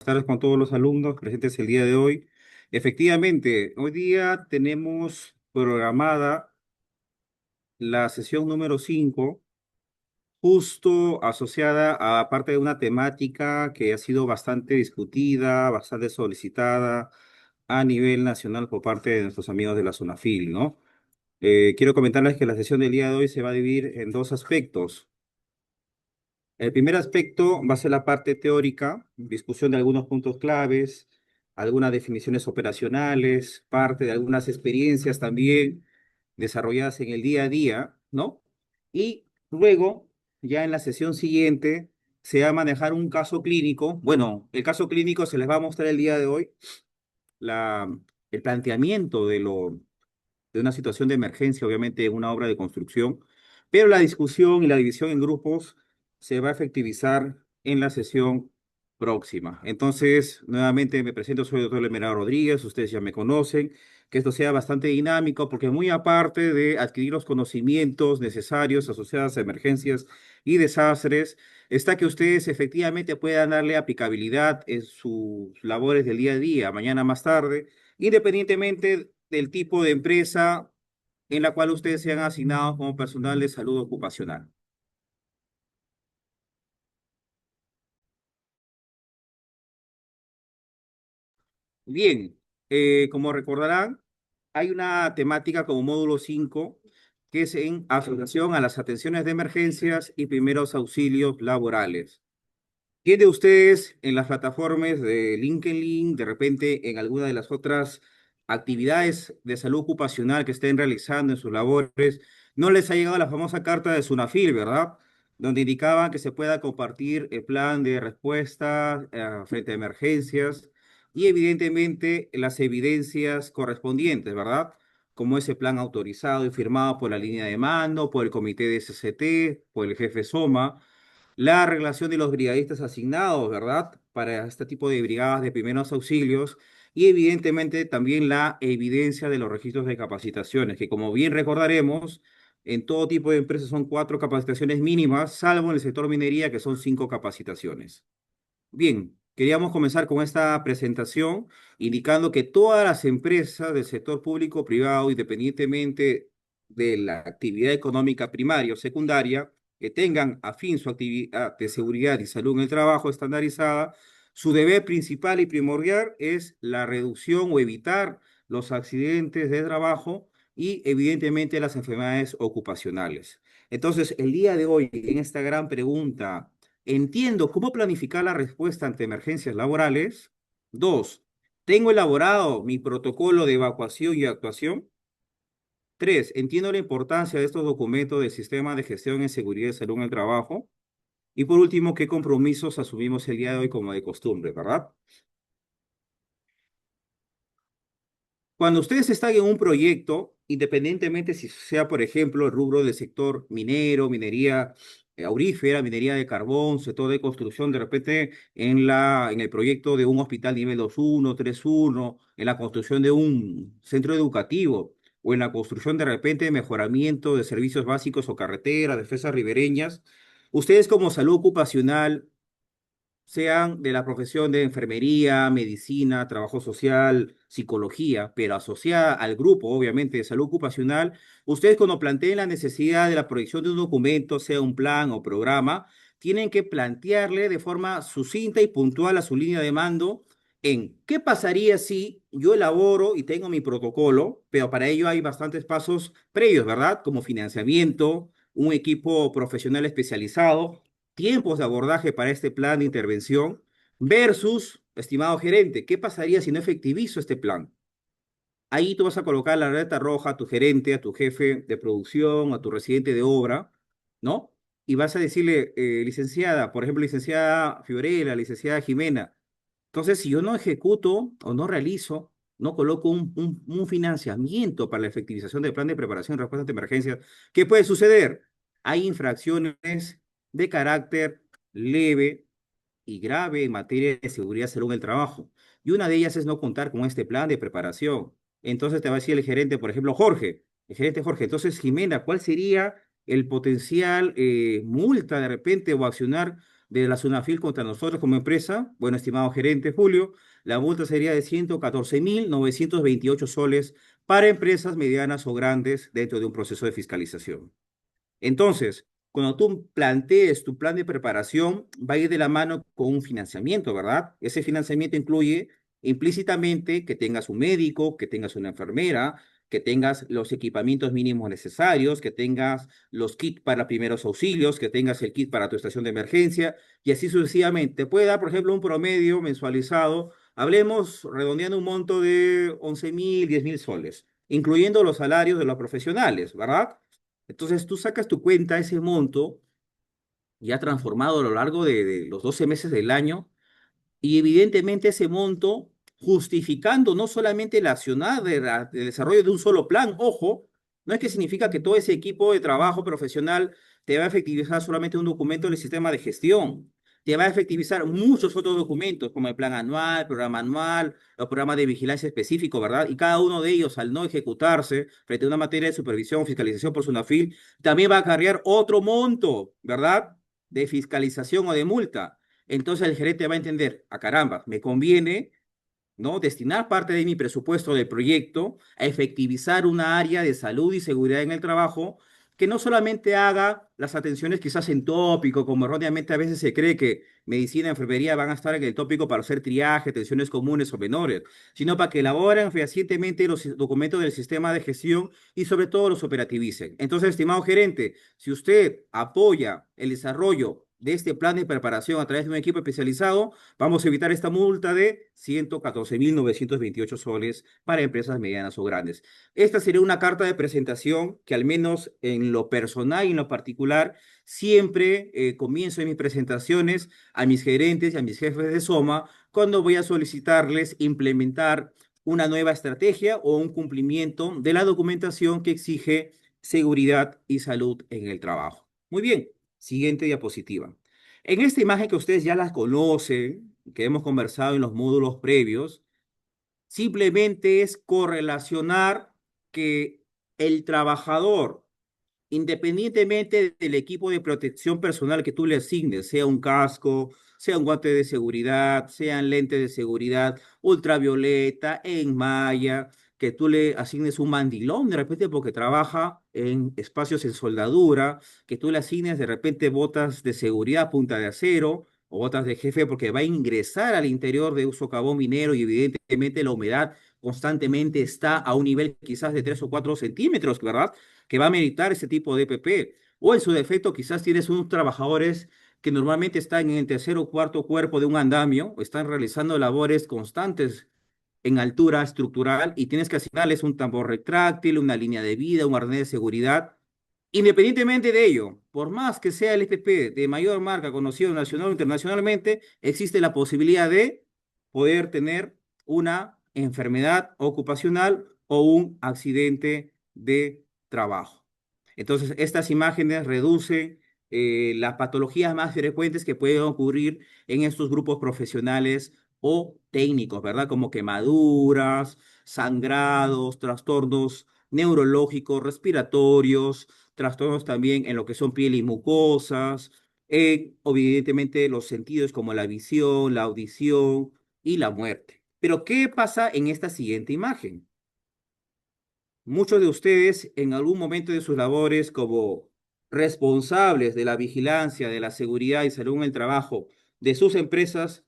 Tardes con todos los alumnos presentes el día de hoy. Efectivamente, hoy día tenemos programada la sesión número 5, justo asociada a parte de una temática que ha sido bastante discutida, bastante solicitada a nivel nacional por parte de nuestros amigos de la SUNAFIL, ¿no? Quiero comentarles que la sesión del día de hoy se va a dividir en dos aspectos. El primer aspecto va a ser la parte teórica, discusión de algunos puntos claves, algunas definiciones operacionales, parte de algunas experiencias también desarrolladas en el día a día, ¿no? Y luego, ya en la sesión siguiente, se va a manejar un caso clínico. Bueno, el caso clínico se les va a mostrar el día de hoy, la, el planteamiento de una situación de emergencia, obviamente en una obra de construcción, pero la discusión y la división en grupos se va a efectivizar en la sesión próxima. Entonces, nuevamente me presento, soy el doctor Lemerado Rodríguez, ustedes ya me conocen, que esto sea bastante dinámico, porque muy aparte de adquirir los conocimientos necesarios asociados a emergencias y desastres, está que ustedes efectivamente puedan darle aplicabilidad en sus labores del día a día, mañana más tarde, independientemente del tipo de empresa en la cual ustedes sean asignados como personal de salud ocupacional. Bien, como recordarán, hay una temática como módulo 5 que es en asociación a las atenciones de emergencias y primeros auxilios laborales. ¿Quién de ustedes en las plataformas de LinkedIn, de repente en alguna de las otras actividades de salud ocupacional que estén realizando en sus labores, no les ha llegado la famosa carta de Sunafil, ¿verdad? Donde indicaba que se pueda compartir el plan de respuesta frente a emergencias y evidentemente las evidencias correspondientes, ¿verdad? Como ese plan autorizado y firmado por la línea de mando, por el comité de SCT, por el jefe SOMA, la relación de los brigadistas asignados, ¿verdad? Para este tipo de brigadas de primeros auxilios y evidentemente también la evidencia de los registros de capacitaciones, que como bien recordaremos, en todo tipo de empresas son 4 capacitaciones mínimas, salvo en el sector minería, que son 5 capacitaciones. Bien, queríamos comenzar con esta presentación indicando que todas las empresas del sector público privado, independientemente de la actividad económica primaria o secundaria, que tengan a fin su actividad de seguridad y salud en el trabajo estandarizada, su deber principal y primordial es la reducción o evitar los accidentes de trabajo y evidentemente las enfermedades ocupacionales. Entonces, el día de hoy, en esta gran pregunta, entiendo cómo planificar la respuesta ante emergencias laborales. Dos, tengo elaborado mi protocolo de evacuación y actuación. Tres, entiendo la importancia de estos documentos del sistema de gestión en seguridad y salud en el trabajo. Y por último, ¿qué compromisos asumimos el día de hoy como de costumbre, verdad? Cuando ustedes están en un proyecto, independientemente si sea, por ejemplo, el rubro del sector minero, minería aurífera, minería de carbón, sector de construcción, de repente en el proyecto de un hospital nivel 2.1, 3.1, en la construcción de un centro educativo o en la construcción de repente de mejoramiento de servicios básicos o carreteras, defensas ribereñas, ustedes como salud ocupacional sean de la profesión de enfermería, medicina, trabajo social, psicología, pero asociada al grupo, obviamente, de salud ocupacional, ustedes cuando planteen la necesidad de la proyección de un documento, sea un plan o programa, tienen que plantearle de forma sucinta y puntual a su línea de mando en qué pasaría si yo elaboro y tengo mi protocolo, pero para ello hay bastantes pasos previos, ¿verdad? Como financiamiento, un equipo profesional especializado, tiempos de abordaje para este plan de intervención versus, estimado gerente, ¿qué pasaría si no efectivizo este plan? Ahí tú vas a colocar la alerta roja a tu gerente, a tu jefe de producción, a tu residente de obra, ¿no? Y vas a decirle, licenciada, por ejemplo, licenciada Fiorella, licenciada Jimena, entonces si yo no ejecuto o no realizo, no coloco un financiamiento para la efectivización del plan de preparación y respuesta ante emergencias, ¿qué puede suceder? Hay infracciones de carácter leve y grave en materia de seguridad y salud en el trabajo. Y una de ellas es no contar con este plan de preparación. Entonces te va a decir el gerente, por ejemplo, Jorge, el gerente Jorge. Entonces, Jimena, ¿cuál sería el potencial multa de repente o accionar de la SUNAFIL contra nosotros como empresa, bueno, estimado gerente Julio, la multa sería de 114.928 soles para empresas medianas o grandes dentro de un proceso de fiscalización. Entonces, cuando tú plantees tu plan de preparación, va a ir de la mano con un financiamiento, ¿verdad? Ese financiamiento incluye implícitamente que tengas un médico, que tengas una enfermera, que tengas los equipamientos mínimos necesarios, que tengas los kits para primeros auxilios, que tengas el kit para tu estación de emergencia y así sucesivamente. Te puede dar, por ejemplo, un promedio mensualizado, hablemos redondeando un monto de 11.000, 10.000 soles, incluyendo los salarios de los profesionales, ¿verdad? Entonces tú sacas tu cuenta, ese monto, ya transformado a lo largo de los 12 meses del año, y evidentemente ese monto justificando no solamente la accionar del desarrollo de un solo plan, ojo, no es que significa que todo ese equipo de trabajo profesional te va a efectivizar solamente un documento del sistema de gestión, te va a efectivizar muchos otros documentos, como el plan anual, los programas de vigilancia específico, ¿verdad? Y cada uno de ellos, al no ejecutarse frente a una materia de supervisión o fiscalización por SUNAFIL, también va a acarrear otro monto, ¿verdad? De fiscalización o de multa. Entonces el gerente va a entender, a caramba, me conviene, ¿no? Destinar parte de mi presupuesto del proyecto a efectivizar una área de salud y seguridad en el trabajo que no solamente haga las atenciones quizás en tópico, como erróneamente a veces se cree que medicina, enfermería van a estar en el tópico para hacer triaje, atenciones comunes o menores, sino para que elaboren fehacientemente los documentos del sistema de gestión y sobre todo los operativicen. Entonces, estimado gerente, si usted apoya el desarrollo de este plan de preparación a través de un equipo especializado, vamos a evitar esta multa de 114.928 soles para empresas medianas o grandes. Esta sería una carta de presentación que al menos en lo personal y en lo particular siempre comienzo en mis presentaciones a mis gerentes y a mis jefes de SOMA cuando voy a solicitarles implementar una nueva estrategia o un cumplimiento de la documentación que exige seguridad y salud en el trabajo. Muy bien, siguiente diapositiva. En esta imagen que ustedes ya las conocen, que hemos conversado en los módulos previos, simplemente es correlacionar que el trabajador, independientemente del equipo de protección personal que tú le asignes, sea un casco, sea un guante de seguridad, sean lentes de seguridad, ultravioleta, en malla, que tú le asignes un mandilón de repente porque trabaja en espacios en soldadura, que tú le asignes de repente botas de seguridad, punta de acero o botas de jefe porque va a ingresar al interior de un socavón minero y evidentemente la humedad constantemente está a un nivel quizás de 3 o 4 centímetros, ¿verdad? Que va a meritar ese tipo de EPP. O en su defecto, quizás tienes unos trabajadores que normalmente están en el tercer o cuarto cuerpo de un andamio, o están realizando labores constantes en altura estructural y tienes que asignarles un tambor retráctil, una línea de vida, un arnés de seguridad. Independientemente de ello, por más que sea el EPP de mayor marca conocido nacional o internacionalmente, existe la posibilidad de poder tener una enfermedad ocupacional o un accidente de trabajo. Entonces, estas imágenes reducen las patologías más frecuentes que pueden ocurrir en estos grupos profesionales o técnicos, ¿verdad? Como quemaduras, sangrados, trastornos neurológicos, respiratorios, trastornos también en lo que son piel y mucosas, evidentemente los sentidos como la visión, la audición y la muerte. Pero, ¿qué pasa en esta siguiente imagen? Muchos de ustedes en algún momento de sus labores como responsables de la vigilancia, de la seguridad y salud en el trabajo de sus empresas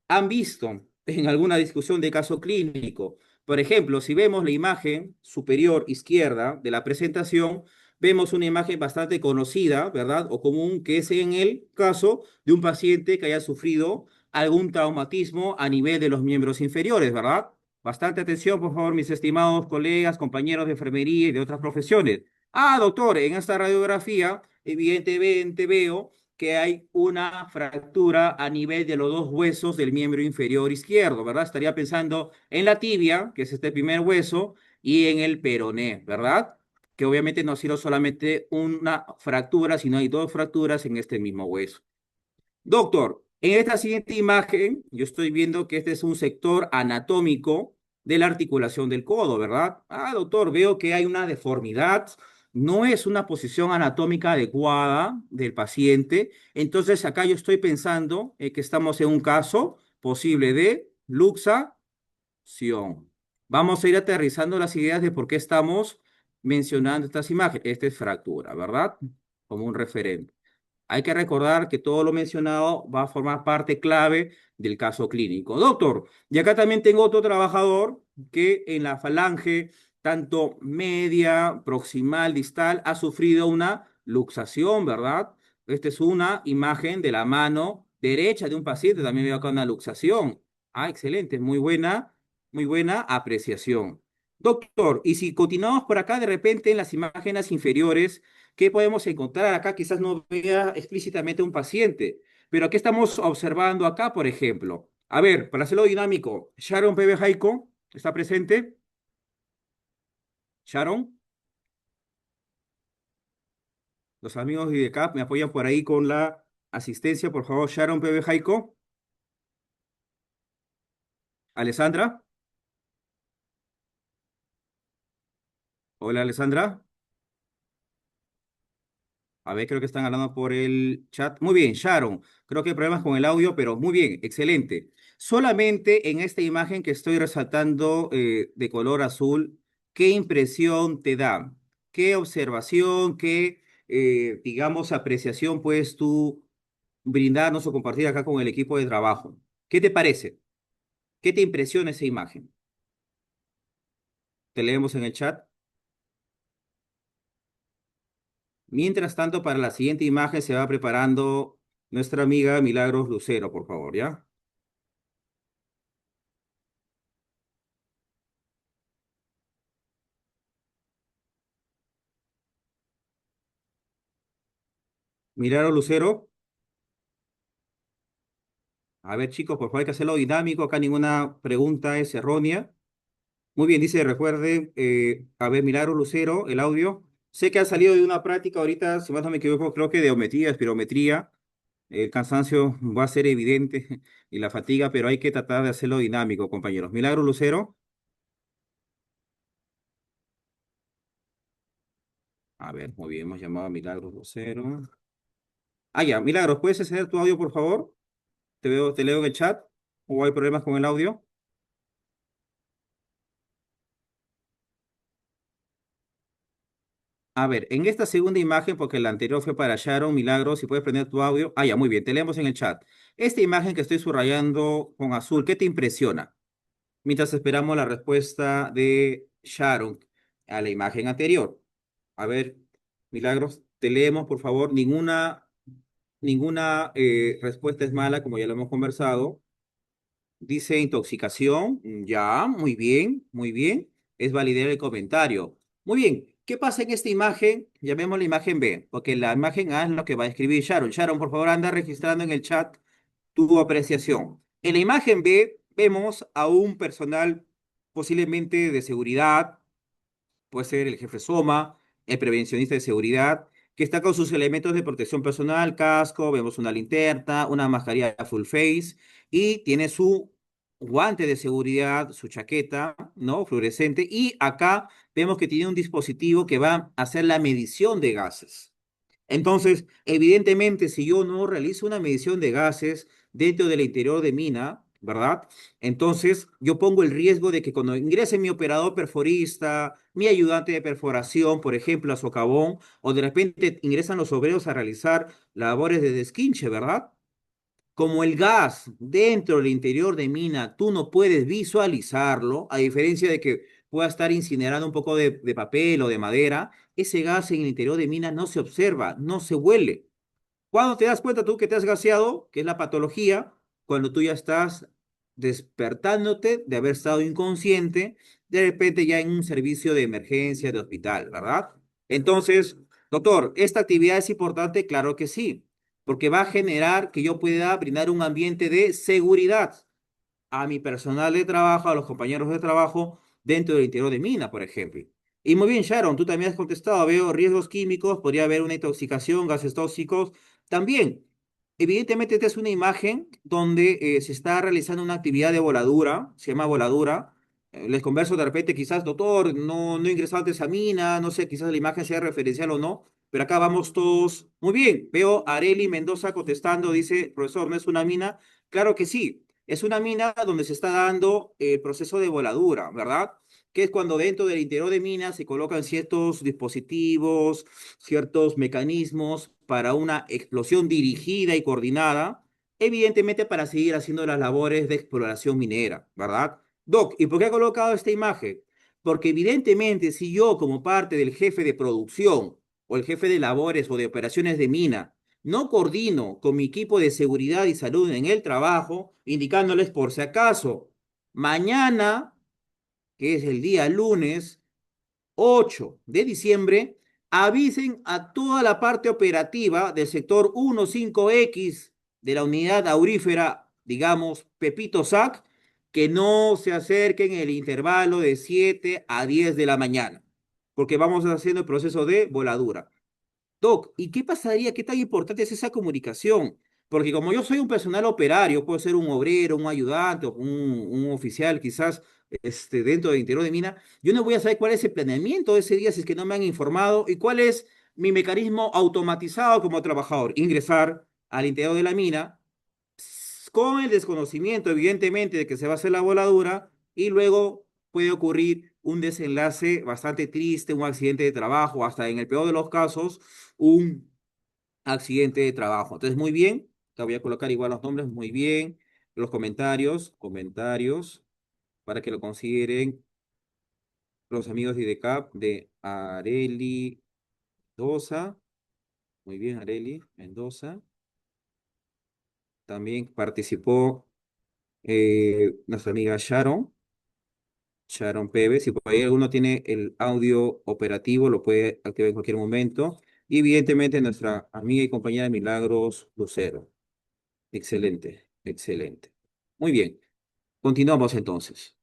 han visto en alguna discusión de caso clínico. Por ejemplo, si vemos la imagen superior izquierda de la presentación, vemos una imagen bastante conocida, ¿verdad? O común, que es en el caso de un paciente que haya sufrido algún traumatismo a nivel de los miembros inferiores, ¿verdad? Bastante atención, por favor, mis estimados colegas, compañeros de enfermería y de otras profesiones. Ah, doctor, en esta radiografía, evidentemente veo que hay una fractura a nivel de los dos huesos del miembro inferior izquierdo, ¿verdad? Estaría pensando en la tibia, que es este primer hueso, y en el peroné, ¿verdad? Que obviamente no ha sido solamente una fractura, sino hay dos fracturas en este mismo hueso. Doctor, en esta siguiente imagen, yo estoy viendo que este es un sector anatómico de la articulación del codo, ¿verdad? Ah, doctor, veo que hay una deformidad no es una posición anatómica adecuada del paciente. Entonces, acá yo estoy pensando que estamos en un caso posible de luxación. Vamos a ir aterrizando las ideas de por qué estamos mencionando estas imágenes. Esta es fractura, ¿verdad? Como un referente. Hay que recordar que todo lo mencionado va a formar parte clave del caso clínico. Doctor, y acá también tengo otro trabajador que en la falange, tanto media, proximal, distal, ha sufrido una luxación, ¿verdad? Esta es una imagen de la mano derecha de un paciente, también veo acá una luxación. Ah, excelente, muy buena apreciación. Doctor, y si continuamos por acá, de repente en las imágenes inferiores, ¿qué podemos encontrar acá? Quizás no vea explícitamente un paciente, pero ¿qué estamos observando acá, por ejemplo? A ver, para hacerlo dinámico, Sharon Pebe Jaiko, ¿está presente? Sharon, los amigos de IDECAP me apoyan por ahí con la asistencia, por favor, Sharon Pebe Jaiko. Alessandra, hola Alessandra. A ver, creo que están hablando por el chat. Muy bien, Sharon. Creo que hay problemas con el audio, pero muy bien, excelente. Solamente en esta imagen que estoy resaltando de color azul, ¿qué impresión te da? ¿Qué observación, digamos, apreciación puedes tú brindarnos o compartir acá con el equipo de trabajo? ¿Qué te parece? ¿Qué te impresiona esa imagen? Te leemos en el chat. Mientras tanto, para la siguiente imagen se va preparando nuestra amiga Milagros Lucero, por favor, ¿ya? Milagros Lucero. A ver, chicos, por favor, hay que hacerlo dinámico. Acá ninguna pregunta es errónea. Muy bien, dice, recuerden, a ver, Milagros Lucero, el audio. Sé que ha salido de una práctica ahorita, si más no me equivoco, creo que de ometría, espirometría. El cansancio va a ser evidente y la fatiga, pero hay que tratar de hacerlo dinámico, compañeros. Milagros Lucero. A ver, muy bien, hemos llamado a Milagros Lucero. Ah, ya, Milagros, ¿puedes acceder tu audio, por favor? Te veo, te leo en el chat. ¿O hay problemas con el audio? A ver, en esta segunda imagen, porque la anterior fue para Sharon Milagros, si puedes prender tu audio. Ah, ya, muy bien, te leemos en el chat. Esta imagen que estoy subrayando con azul, ¿qué te impresiona? Mientras esperamos la respuesta de Sharon a la imagen anterior. A ver, Milagros, te leemos, por favor. Ninguna respuesta es mala, como ya lo hemos conversado. Dice intoxicación, ya, muy bien, muy bien. Es validar el comentario. Muy bien, ¿qué pasa en esta imagen? Llamemos la imagen B, porque la imagen A es lo que va a escribir Sharon. Sharon, por favor, anda registrando en el chat tu apreciación. En la imagen B vemos a un personal posiblemente de seguridad, puede ser el jefe SOMA, el prevencionista de seguridad, que está con sus elementos de protección personal, casco, vemos una linterna, una mascarilla full face y tiene su guante de seguridad, su chaqueta, ¿no? Fluorescente. Y acá vemos que tiene un dispositivo que va a hacer la medición de gases. Entonces, evidentemente, si yo no realizo una medición de gases dentro del interior de mina, ¿verdad? Entonces, yo pongo el riesgo de que cuando ingrese mi operador perforista, mi ayudante de perforación, por ejemplo, a socavón, o de repente ingresan los obreros a realizar labores de desquinche, ¿verdad? Como el gas dentro del interior de mina, tú no puedes visualizarlo, a diferencia de que pueda estar incinerando un poco de papel o de madera, ese gas en el interior de mina no se observa, no se huele. ¿Cuándo te das cuenta tú que te has gaseado? Que es la patología, cuando tú ya estás despertándote de haber estado inconsciente, de repente ya en un servicio de emergencia de hospital, ¿verdad? Entonces, doctor, ¿esta actividad es importante? Claro que sí, porque va a generar que yo pueda brindar un ambiente de seguridad a mi personal de trabajo, a los compañeros de trabajo dentro del interior de mina, por ejemplo. Y muy bien, Sharon, tú también has contestado, veo riesgos químicos, podría haber una intoxicación, gases tóxicos. También, evidentemente, esta es una imagen donde se está realizando una actividad de voladura, se llama voladura, Les converso de repente, quizás, doctor, no he ingresado antes a mina, no sé, quizás la imagen sea referencial o no, pero acá vamos todos. Muy bien, veo a Areli Mendoza contestando, dice, profesor, ¿no es una mina? Claro que sí, es una mina donde se está dando el proceso de voladura, ¿verdad? Que es cuando dentro del interior de minas se colocan ciertos dispositivos, ciertos mecanismos para una explosión dirigida y coordinada, evidentemente para seguir haciendo las labores de exploración minera, ¿verdad? Doc, ¿y por qué ha colocado esta imagen? Porque evidentemente si yo como parte del jefe de producción o el jefe de labores o de operaciones de mina no coordino con mi equipo de seguridad y salud en el trabajo, indicándoles por si acaso, mañana, que es el día lunes, 8 de diciembre, avisen a toda la parte operativa del sector 15X de la unidad aurífera, digamos, Pepito Sac, que no se acerquen en el intervalo de 7 a 10 de la mañana, porque vamos haciendo el proceso de voladura. Doc, ¿y qué pasaría? ¿Qué tan importante es esa comunicación? Porque como yo soy un personal operario, puedo ser un obrero, un ayudante, o un oficial quizás dentro del interior de mina, yo no voy a saber cuál es el planeamiento de ese día si es que no me han informado y cuál es mi mecanismo automatizado como trabajador. Ingresar al interior de la mina con el desconocimiento, evidentemente, de que se va a hacer la voladura y luego puede ocurrir un desenlace bastante triste, un accidente de trabajo, hasta en el peor de los casos, un accidente de trabajo. Entonces, muy bien, te voy a colocar igual los nombres, muy bien, los comentarios, para que lo consideren los amigos de IDECAP de Areli Mendoza. Muy bien, Areli Mendoza. También participó nuestra amiga Sharon Pérez. Si por ahí alguno tiene el audio operativo, lo puede activar en cualquier momento. Y evidentemente nuestra amiga y compañera Milagros Lucero. Excelente, excelente. Muy bien, continuamos entonces.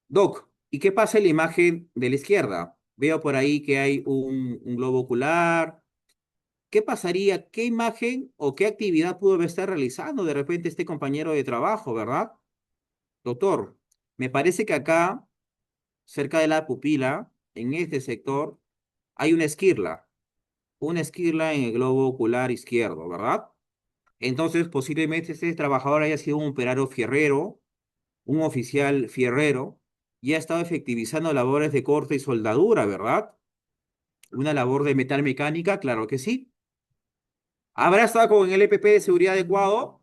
Doc, ¿y qué pasa en la imagen de la izquierda? Veo por ahí que hay un globo ocular. ¿Qué pasaría? ¿Qué imagen o qué actividad pudo estar realizando de repente este compañero de trabajo, verdad? Doctor, me parece que acá, cerca de la pupila, en este sector, hay una esquirla en el globo ocular izquierdo, ¿verdad? Entonces, posiblemente este trabajador haya sido un operario fierrero, un oficial fierrero, y ha estado efectivizando labores de corte y soldadura, ¿verdad? Una labor de metal mecánica, claro que sí. ¿Habrá estado con el EPP de seguridad adecuado?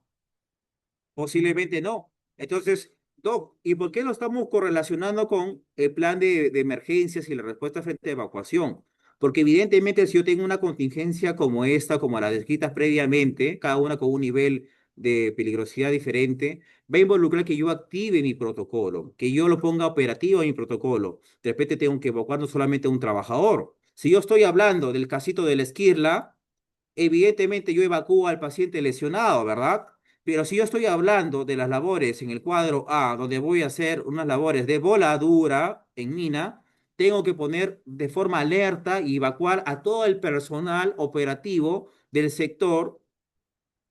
Posiblemente no. Entonces, Doc, ¿y por qué lo estamos correlacionando con el plan de emergencias y la respuesta frente a evacuación? Porque evidentemente si yo tengo una contingencia como esta, como la descrita previamente, cada una con un nivel de peligrosidad diferente, va a involucrar que yo active mi protocolo, que yo lo ponga operativo en mi protocolo. De repente tengo que evacuar no solamente a un trabajador. Si yo estoy hablando del casito de la esquirla, evidentemente yo evacúo al paciente lesionado, ¿verdad? Pero si yo estoy hablando de las labores en el cuadro A, donde voy a hacer unas labores de voladura en mina, tengo que poner de forma alerta y evacuar a todo el personal operativo del sector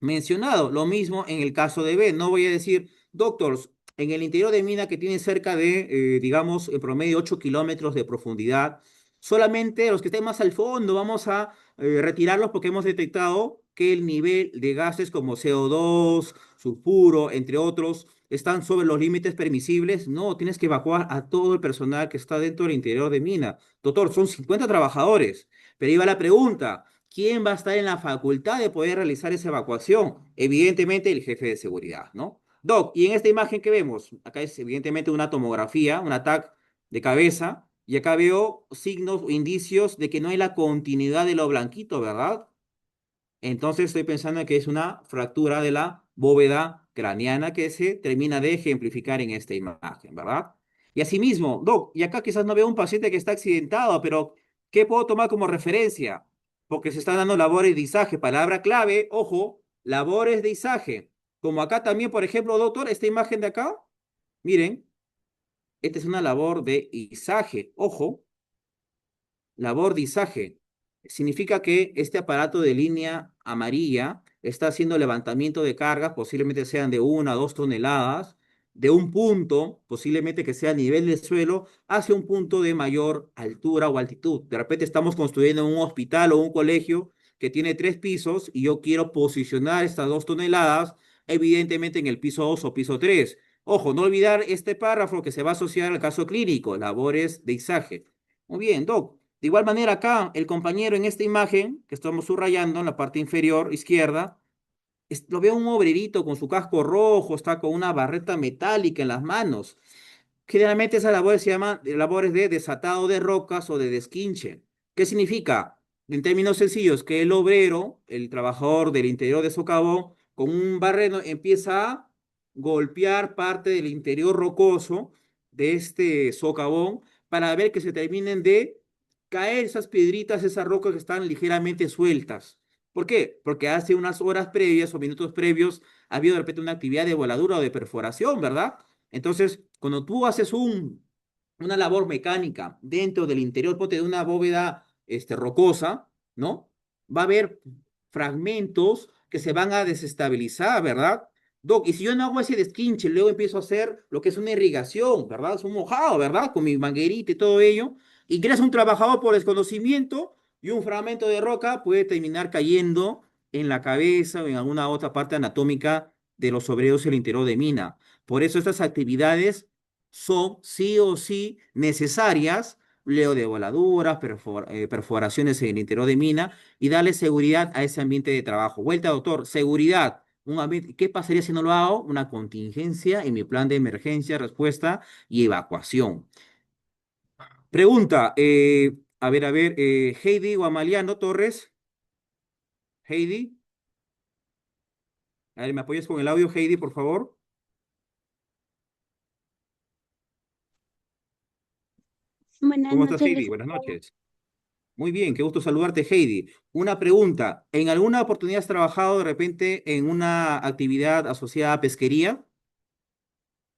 mencionado. Lo mismo en el caso de B. No voy a decir, doctors, en el interior de mina que tiene cerca de, digamos, en promedio 8 kilómetros de profundidad, solamente los que estén más al fondo vamos a retirarlos porque hemos detectado que el nivel de gases como CO2, sulfuro, entre otros, están sobre los límites permisibles. No, tienes que evacuar a todo el personal que está dentro del interior de mina. Doctor, son 50 trabajadores. Pero iba la pregunta, ¿quién va a estar en la facultad de poder realizar esa evacuación? Evidentemente el jefe de seguridad, ¿no? Doc, y en esta imagen que vemos, acá es evidentemente una tomografía, un ataque de cabeza, y acá veo signos o indicios de que no hay la continuidad de lo blanquito, ¿verdad? Entonces estoy pensando que es una fractura de la bóveda craneana que se termina de ejemplificar en esta imagen, ¿verdad? Y asimismo, Doc, y acá quizás no veo un paciente que está accidentado, pero ¿qué puedo tomar como referencia? Porque se están dando labores de izaje, palabra clave, ojo, labores de izaje. Como acá también, por ejemplo, doctor, esta imagen de acá, miren, esta es una labor de izaje, ojo, labordizaje. Significa que este aparato de línea amarilla está haciendo levantamiento de cargas, posiblemente sean de 1 a 2 toneladas, de un punto, posiblemente que sea a nivel del suelo, hacia un punto de mayor altura o altitud. De repente estamos construyendo un hospital o un colegio que tiene 3 pisos y yo quiero posicionar estas 2 toneladas, evidentemente en el piso 2 o piso 3. Ojo, no olvidar este párrafo que se va a asociar al caso clínico, labores de izaje. Muy bien, Doc. De igual manera, acá el compañero en esta imagen que estamos subrayando en la parte inferior izquierda, lo veo un obrerito con su casco rojo, está con una barreta metálica en las manos. Generalmente esas labores se llaman labores de desatado de rocas o de desquinche. ¿Qué significa? En términos sencillos, que el obrero, el trabajador del interior de socavón, con un barreno empieza a golpear parte del interior rocoso de este socavón para ver que se terminen de caer esas piedritas, esas rocas que están ligeramente sueltas. ¿Por qué? Porque hace unas horas previas o minutos previos ha habido de repente una actividad de voladura o de perforación, ¿verdad? Entonces, cuando tú haces una labor mecánica dentro del interior, ponte de una bóveda rocosa, ¿no? Va a haber fragmentos que se van a desestabilizar, ¿verdad? Doc, y si yo no hago ese desquinche, luego empiezo a hacer lo que es una irrigación, ¿verdad? Es un mojado, ¿verdad? Con mi manguerita y todo ello, y creas un trabajador por desconocimiento y un fragmento de roca puede terminar cayendo en la cabeza o en alguna otra parte anatómica de los obreros del interior de mina. Por eso estas actividades son sí o sí necesarias, luego de voladuras, perforaciones en el interior de mina, y darle seguridad a ese ambiente de trabajo. Vuelta, doctor, seguridad. ¿Qué pasaría si no lo hago? Una contingencia en mi plan de emergencia, respuesta y evacuación. Pregunta, Heidi Guamaliano Torres. Heidi, a ver, ¿me apoyas con el audio, Heidi, por favor? Buenas ¿Cómo estás, noches, Heidi? Buenas licenciado. noches. Muy bien, qué gusto saludarte, Heidi. Una pregunta, ¿en alguna oportunidad has trabajado de repente en una actividad asociada a pesquería?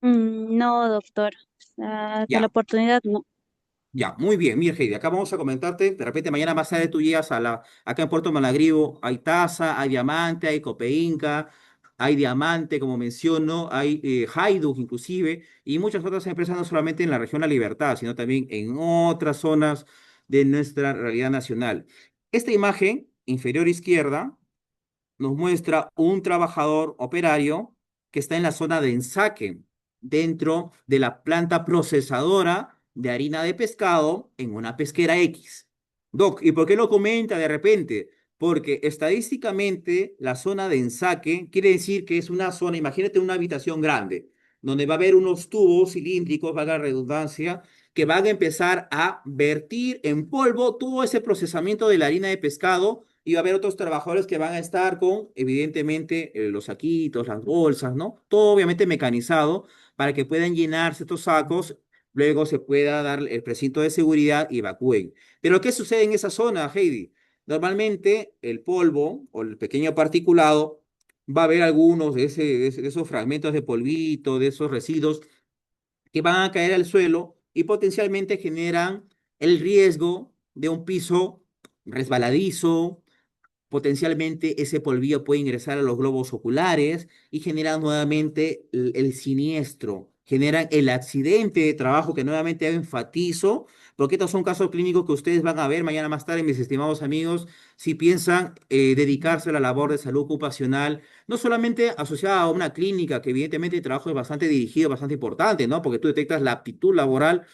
No, doctor. Hasta la Ya, oportunidad no. ya, muy bien. Mira, Heidi, acá vamos a comentarte, de repente mañana más tarde tú llegas acá en Puerto Malagribo, hay taza, hay diamante, hay copeinca, hay diamante, como menciono, hay Hajduk inclusive, y muchas otras empresas, no solamente en la región La Libertad, sino también en otras zonas de nuestra realidad nacional. Esta imagen, inferior izquierda, nos muestra un trabajador operario que está en la zona de ensaque, dentro de la planta procesadora de harina de pescado en una pesquera X. Doc, ¿y por qué lo comenta de repente? Porque estadísticamente la zona de ensaque quiere decir que es una zona, imagínate una habitación grande, donde va a haber unos tubos cilíndricos, valga la redundancia, que van a empezar a vertir en polvo todo ese procesamiento de la harina de pescado y va a haber otros trabajadores que van a estar con, evidentemente, los saquitos, las bolsas, ¿no? Todo obviamente mecanizado para que puedan llenarse estos sacos, luego se pueda dar el precinto de seguridad y evacúen. Pero ¿qué sucede en esa zona, Heidi? Normalmente el polvo o el pequeño particulado va a haber algunos de esos fragmentos de polvito, de esos residuos que van a caer al suelo y potencialmente generan el riesgo de un piso resbaladizo. Potencialmente ese polvillo puede ingresar a los globos oculares y generar nuevamente el siniestro, generan el accidente de trabajo que nuevamente enfatizo, porque estos son casos clínicos que ustedes van a ver mañana más tarde, mis estimados amigos, si piensan dedicarse a la labor de salud ocupacional, no solamente asociada a una clínica, que evidentemente el trabajo es bastante dirigido, bastante importante, ¿no? Porque tú detectas la aptitud laboral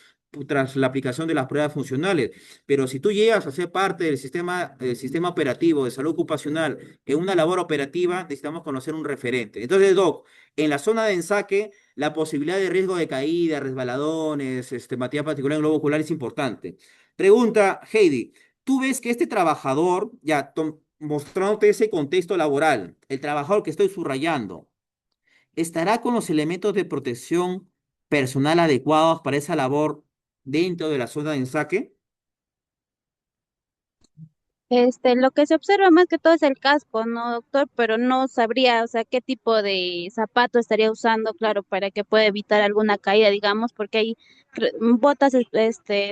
tras la aplicación de las pruebas funcionales. Pero si tú llegas a ser parte del sistema operativo de salud ocupacional en una labor operativa, necesitamos conocer un referente. Entonces, Doc, en la zona de ensaque, la posibilidad de riesgo de caída, resbaladones, materia particular en globo ocular es importante. Pregunta, Heidi, ¿tú ves que este trabajador, ya mostrándote ese contexto laboral, el trabajador que estoy subrayando, estará con los elementos de protección personal adecuados para esa labor dentro de la zona de ensaque? Lo que se observa más que todo es el casco, ¿no, doctor? Pero no sabría, o sea, qué tipo de zapato estaría usando, claro, para que pueda evitar alguna caída, digamos, porque hay botas,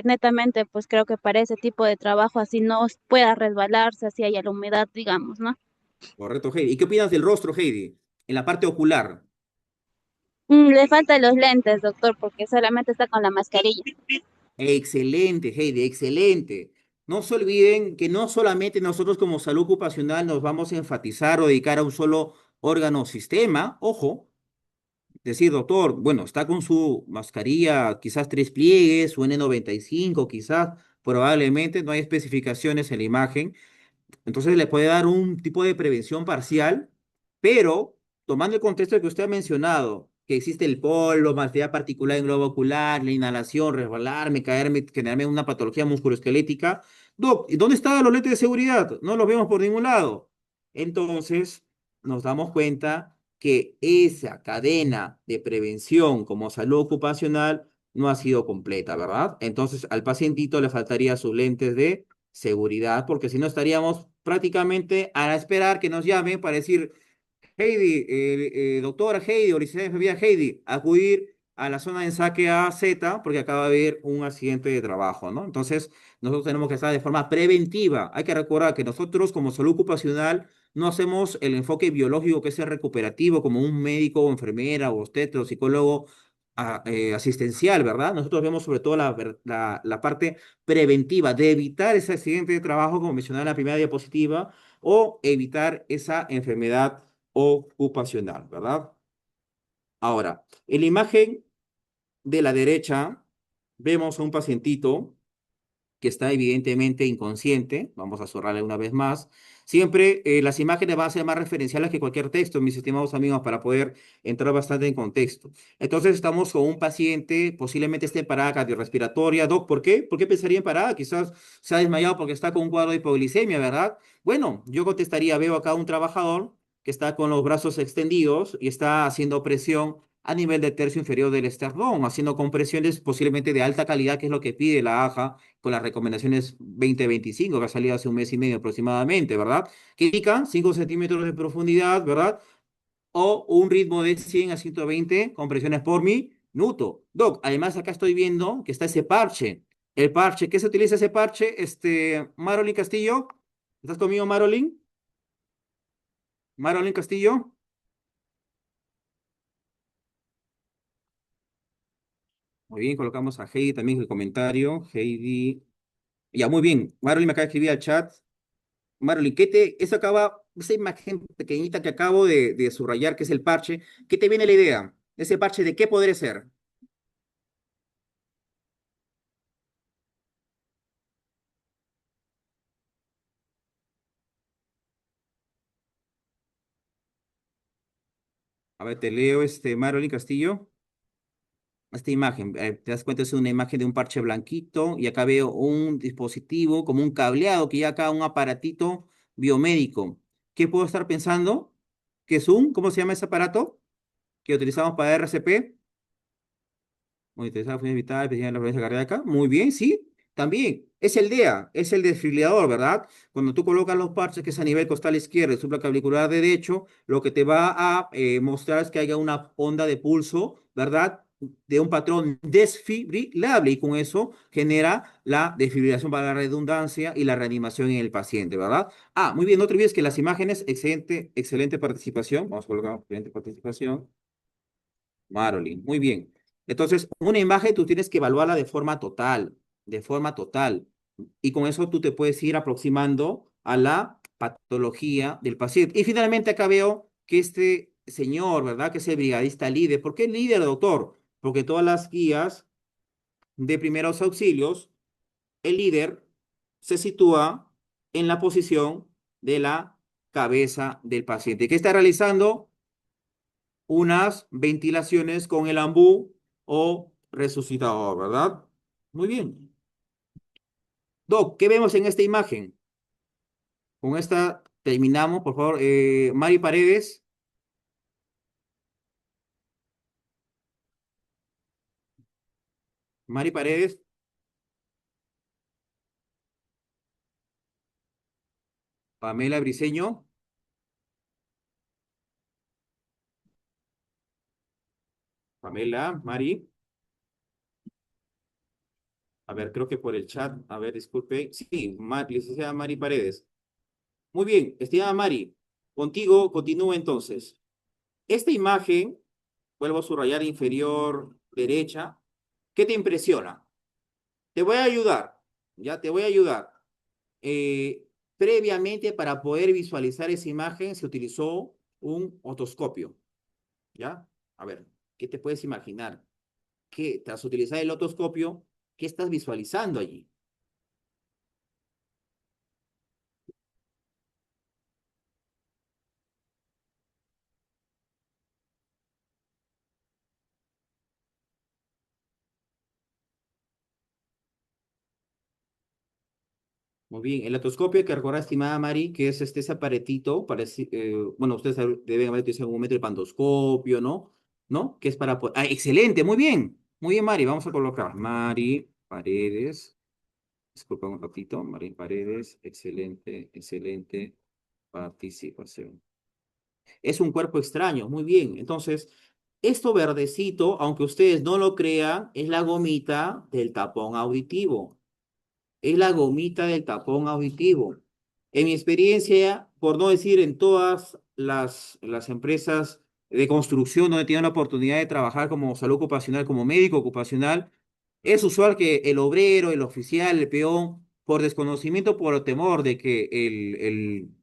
netamente, pues creo que para ese tipo de trabajo así no pueda resbalarse, así haya la humedad, digamos, ¿no? Correcto, Heidi. ¿Y qué opinas del rostro, Heidi? En la parte ocular. Le faltan los lentes, doctor, porque solamente está con la mascarilla. Excelente, Heidi, excelente. No se olviden que no solamente nosotros como salud ocupacional nos vamos a enfatizar o dedicar a un solo órgano o sistema, ojo, decir, doctor, bueno, está con su mascarilla, quizás tres pliegues, su N95, quizás, probablemente, no hay especificaciones en la imagen, entonces le puede dar un tipo de prevención parcial, pero tomando el contexto que usted ha mencionado, que existe el polvo, malestar particular en globo ocular, la inhalación, resbalarme, caerme, generarme una patología musculoesquelética. Doc, ¿y dónde están los lentes de seguridad? No los vemos por ningún lado. Entonces, nos damos cuenta que esa cadena de prevención como salud ocupacional no ha sido completa, ¿verdad? Entonces, al pacientito le faltaría sus lentes de seguridad, porque si no estaríamos prácticamente a esperar que nos llamen para decir, Heidi, doctora Heidi o licenciada de enfermería Heidi, acudir a la zona de ensaque A Z porque acaba de haber un accidente de trabajo, ¿no? Entonces, nosotros tenemos que estar de forma preventiva. Hay que recordar que nosotros como salud ocupacional no hacemos el enfoque biológico que es el recuperativo como un médico o enfermera o obstetra o psicólogo asistencial, ¿verdad? Nosotros vemos sobre todo la parte preventiva de evitar ese accidente de trabajo, como mencionaba en la primera diapositiva, o evitar esa enfermedad ocupacional, ¿verdad? Ahora, en la imagen de la derecha vemos a un pacientito que está evidentemente inconsciente. Vamos a zorrarle una vez más. Siempre las imágenes van a ser más referenciales que cualquier texto, mis estimados amigos, para poder entrar bastante en contexto. Entonces estamos con un paciente, posiblemente esté en parada cardiorrespiratoria. Doc, ¿por qué? ¿Por qué pensaría en parada? Quizás se ha desmayado porque está con un cuadro de hipoglicemia, ¿verdad? Bueno, yo contestaría, veo acá un trabajador que está con los brazos extendidos y está haciendo presión a nivel del tercio inferior del esternón, haciendo compresiones posiblemente de alta calidad, que es lo que pide la AJA con las recomendaciones 2025 que ha salido hace un mes y medio aproximadamente, ¿verdad? Que indican 5 centímetros de profundidad, ¿verdad? O un ritmo de 100 a 120 compresiones por minuto. Doc, además acá estoy viendo que está ese parche. El parche, ¿qué se utiliza ese parche? Marolín Castillo, ¿estás conmigo, Marolín? Marolín Castillo. Muy bien, colocamos a Heidi también en el comentario. Heidi. Ya, muy bien. Marolín me acaba de escribir al chat. Marley, eso acaba, esa imagen pequeñita que acabo de subrayar, que es el parche, ¿qué te viene la idea? ¿Ese parche de qué podría ser? A ver, te leo Marley Castillo. Esta imagen, te das cuenta, es una imagen de un parche blanquito y acá veo un dispositivo como un cableado que ya acá un aparatito biomédico. ¿Qué puedo estar pensando? ¿Qué es cómo se llama ese aparato que utilizamos para RCP? Monitorizar funciones vitales, presionar la frecuencia cardíaca. Muy bien, sí. También es el DEA, es el desfibrilador, ¿verdad? Cuando tú colocas los parches, que es a nivel costal izquierdo y supraclavicular derecho, lo que te va a mostrar es que haya una onda de pulso, ¿verdad? De un patrón desfibrilable y con eso genera la desfibrilación para la redundancia y la reanimación en el paciente, ¿verdad? Ah, muy bien, no te olvides que las imágenes, excelente, excelente participación. Vamos a colocar excelente participación. Marolin, muy bien. Entonces, una imagen tú tienes que evaluarla de forma total, de forma total. Y con eso tú te puedes ir aproximando a la patología del paciente. Y finalmente acá veo que este señor, ¿verdad? Que es el brigadista líder. ¿Por qué líder, doctor? Porque todas las guías de primeros auxilios, el líder se sitúa en la posición de la cabeza del paciente. ¿Qué está realizando? Unas ventilaciones con el ambú o resucitador, ¿verdad? Muy bien. Doc, ¿qué vemos en esta imagen? Con esta terminamos, por favor. Mari Paredes, Mari Paredes, Pamela Briceño, Pamela, Mari. A ver, creo que por el chat, a ver, disculpe. Sí, licenciada Mari Paredes. Muy bien, estimada Mari, contigo continúo entonces. Esta imagen Vuelvo a subrayar inferior derecha. ¿Qué te impresiona? Te voy a ayudar, ya te voy a ayudar. Eh, Previamente, para poder visualizar esa imagen, se utilizó un otoscopio, ¿ya? A ver, ¿qué te puedes imaginar? Que tras utilizar el otoscopio, ¿qué estás visualizando allí? Muy bien, el otoscopio que recordar, estimada Mari, que es ese aparatito, parece, bueno, ustedes deben haber utilizado en algún momento el pandoscopio, ¿no? ¿No? Que es para... Ah, excelente, muy bien, Mari, vamos a colocar Mari Paredes, disculpa un ratito, Mari Paredes, excelente, excelente participación. Es un cuerpo extraño, muy bien, entonces, esto verdecito, aunque ustedes no lo crean, es la gomita del tapón auditivo. Es la gomita del tapón auditivo. En mi experiencia, por no decir en todas las empresas de construcción donde tienen la oportunidad de trabajar como salud ocupacional, como médico ocupacional, es usual que el obrero, el oficial, el peón, por desconocimiento, por temor de que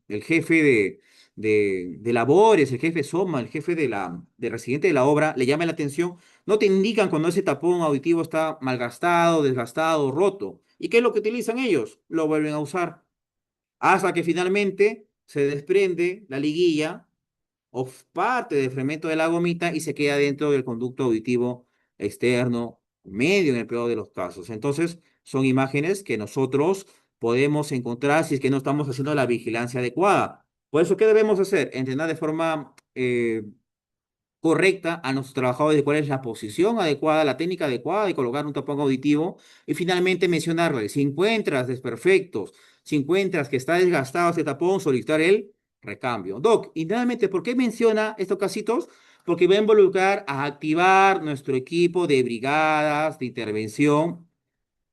el jefe de labores, el jefe SOMA, el jefe de residente de la obra, le llame la atención, no te indican cuando ese tapón auditivo está malgastado, desgastado, roto. ¿Y qué es lo que utilizan ellos? Lo vuelven a usar. Hasta que finalmente se desprende la liguilla o parte del fragmento de la gomita y se queda dentro del conducto auditivo externo, medio en el peor de los casos. Entonces, son imágenes que nosotros podemos encontrar si es que no estamos haciendo la vigilancia adecuada. Por eso, ¿qué debemos hacer? Entrenar de forma correcta a nuestros trabajadores de cuál es la posición adecuada, la técnica adecuada de colocar un tapón auditivo y finalmente mencionarle, si encuentras desperfectos, si encuentras que está desgastado este tapón, solicitar el recambio. Doc, y nuevamente, ¿por qué menciona estos casitos? Porque va a involucrar a activar nuestro equipo de brigadas de intervención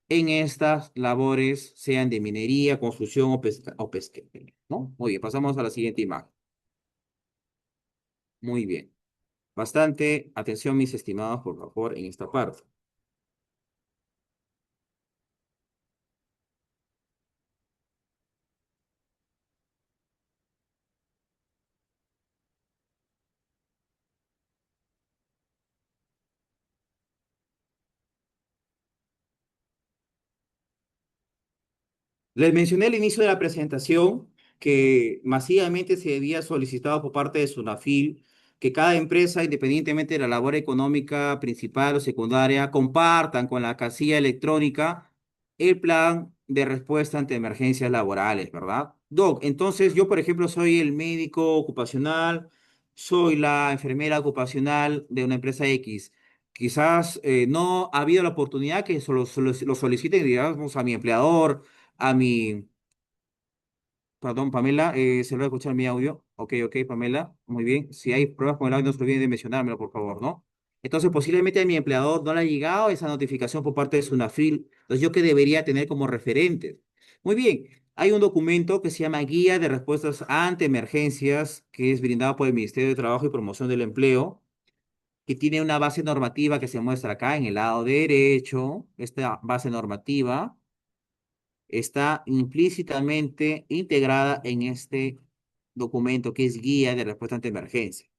en estas labores, sean de minería, construcción o pesquería, ¿no? Muy bien, pasamos a la siguiente imagen. Muy bien. Bastante atención, mis estimados, por favor, en esta parte. Les mencioné al inicio de la presentación que masivamente se había solicitado por parte de SUNAFIL que cada empresa, independientemente de la labor económica principal o secundaria, compartan con la casilla electrónica el plan de respuesta ante emergencias laborales, ¿verdad? Doc, entonces yo, por ejemplo, soy el médico ocupacional, soy la enfermera ocupacional de una empresa X. Quizás no ha habido la oportunidad que lo soliciten, digamos, a mi empleador, a mi, perdón, Pamela, se lo va a escuchar mi audio. Ok, ok, Pamela, muy bien. Si hay pruebas con el audio, no se olviden de mencionármelo, por favor, ¿no? Entonces, posiblemente a mi empleador no le ha llegado esa notificación por parte de Sunafil. Entonces, ¿yo qué debería tener como referentes? Muy bien, hay un documento que se llama Guía de Respuestas ante Emergencias, que es brindado por el Ministerio de Trabajo y Promoción del Empleo, que tiene una base normativa que se muestra acá en el lado derecho. Esta base normativa está implícitamente integrada en este documento que es guía de respuesta ante emergencia.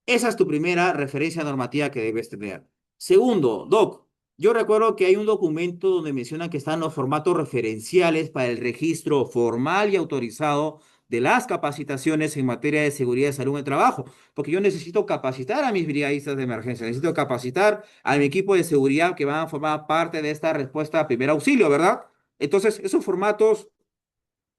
Esa es tu primera referencia normativa que debes tener. Segundo, Doc, yo recuerdo que hay un documento donde mencionan que están los formatos referenciales para el registro formal y autorizado de las capacitaciones en materia de seguridad y salud en el trabajo, porque yo necesito capacitar a mis brigadistas de emergencia, necesito capacitar a mi equipo de seguridad que van a formar parte de esta respuesta a primer auxilio, ¿verdad? Entonces, esos formatos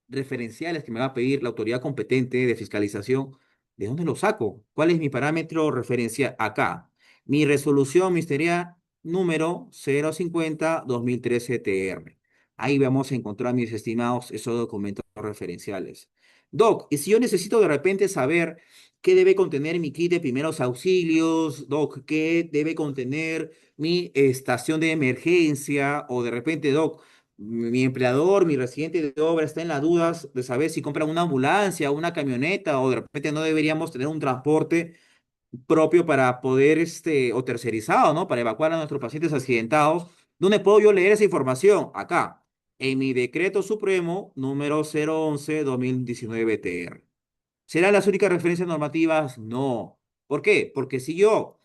referenciales que me va a pedir la autoridad competente de fiscalización, ¿de dónde los saco? ¿Cuál es mi parámetro referencial? Acá. Mi resolución ministerial número 050-2013 TR. Ahí vamos a encontrar, mis estimados, esos documentos referenciales. Doc, y si yo necesito de repente saber qué debe contener mi kit de primeros auxilios, Doc, qué debe contener mi estación de emergencia, o de repente, Doc, mi empleador, mi residente de obra está en las dudas de saber si compran una ambulancia, una camioneta o de repente no deberíamos tener un transporte. propio para poder, o tercerizado, ¿no? Para evacuar a nuestros pacientes accidentados. ¿Dónde puedo yo leer esa información? Acá, en mi decreto supremo número 011/2019 TR. ¿Serán las únicas referencias normativas? No. ¿Por qué? Porque si yo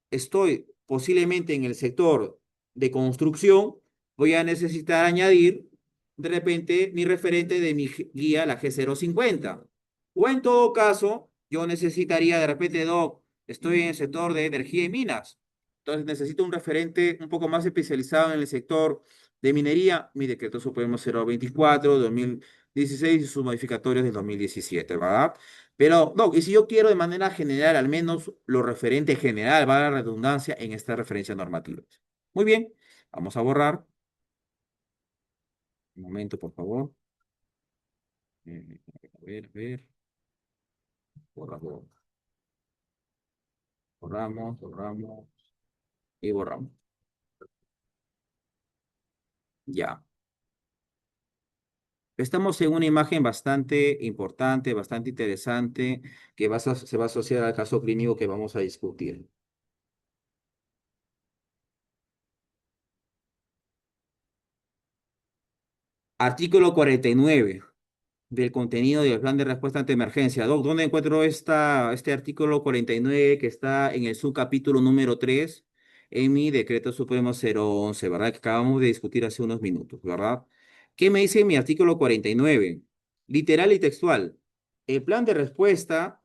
estoy posiblemente en el sector de construcción, voy a necesitar añadir de repente mi referente de mi guía, la G050. O en todo caso, yo necesitaría de repente, Doc, estoy en el sector de energía y minas. Entonces necesito un referente un poco más especializado en el sector de minería, mi decreto supremo 024/2016 y sus modificatorios del 2017, ¿verdad? Pero, no, y si yo quiero de manera general, al menos lo referente general, va la redundancia en esta referencia normativa. Muy bien, vamos a borrar. Un momento, por favor. A ver. Borramos, borramos y borramos. Ya. Estamos en una imagen bastante importante, bastante interesante, que se va a asociar al caso clínico que vamos a discutir. Artículo 49 del contenido del plan de respuesta ante emergencia. Doc, ¿dónde encuentro este artículo 49 que está en el subcapítulo número 3 en mi decreto supremo 011, ¿verdad? Que acabamos de discutir hace unos minutos, ¿verdad? ¿Qué me dice mi artículo 49? Literal y textual. El plan de respuesta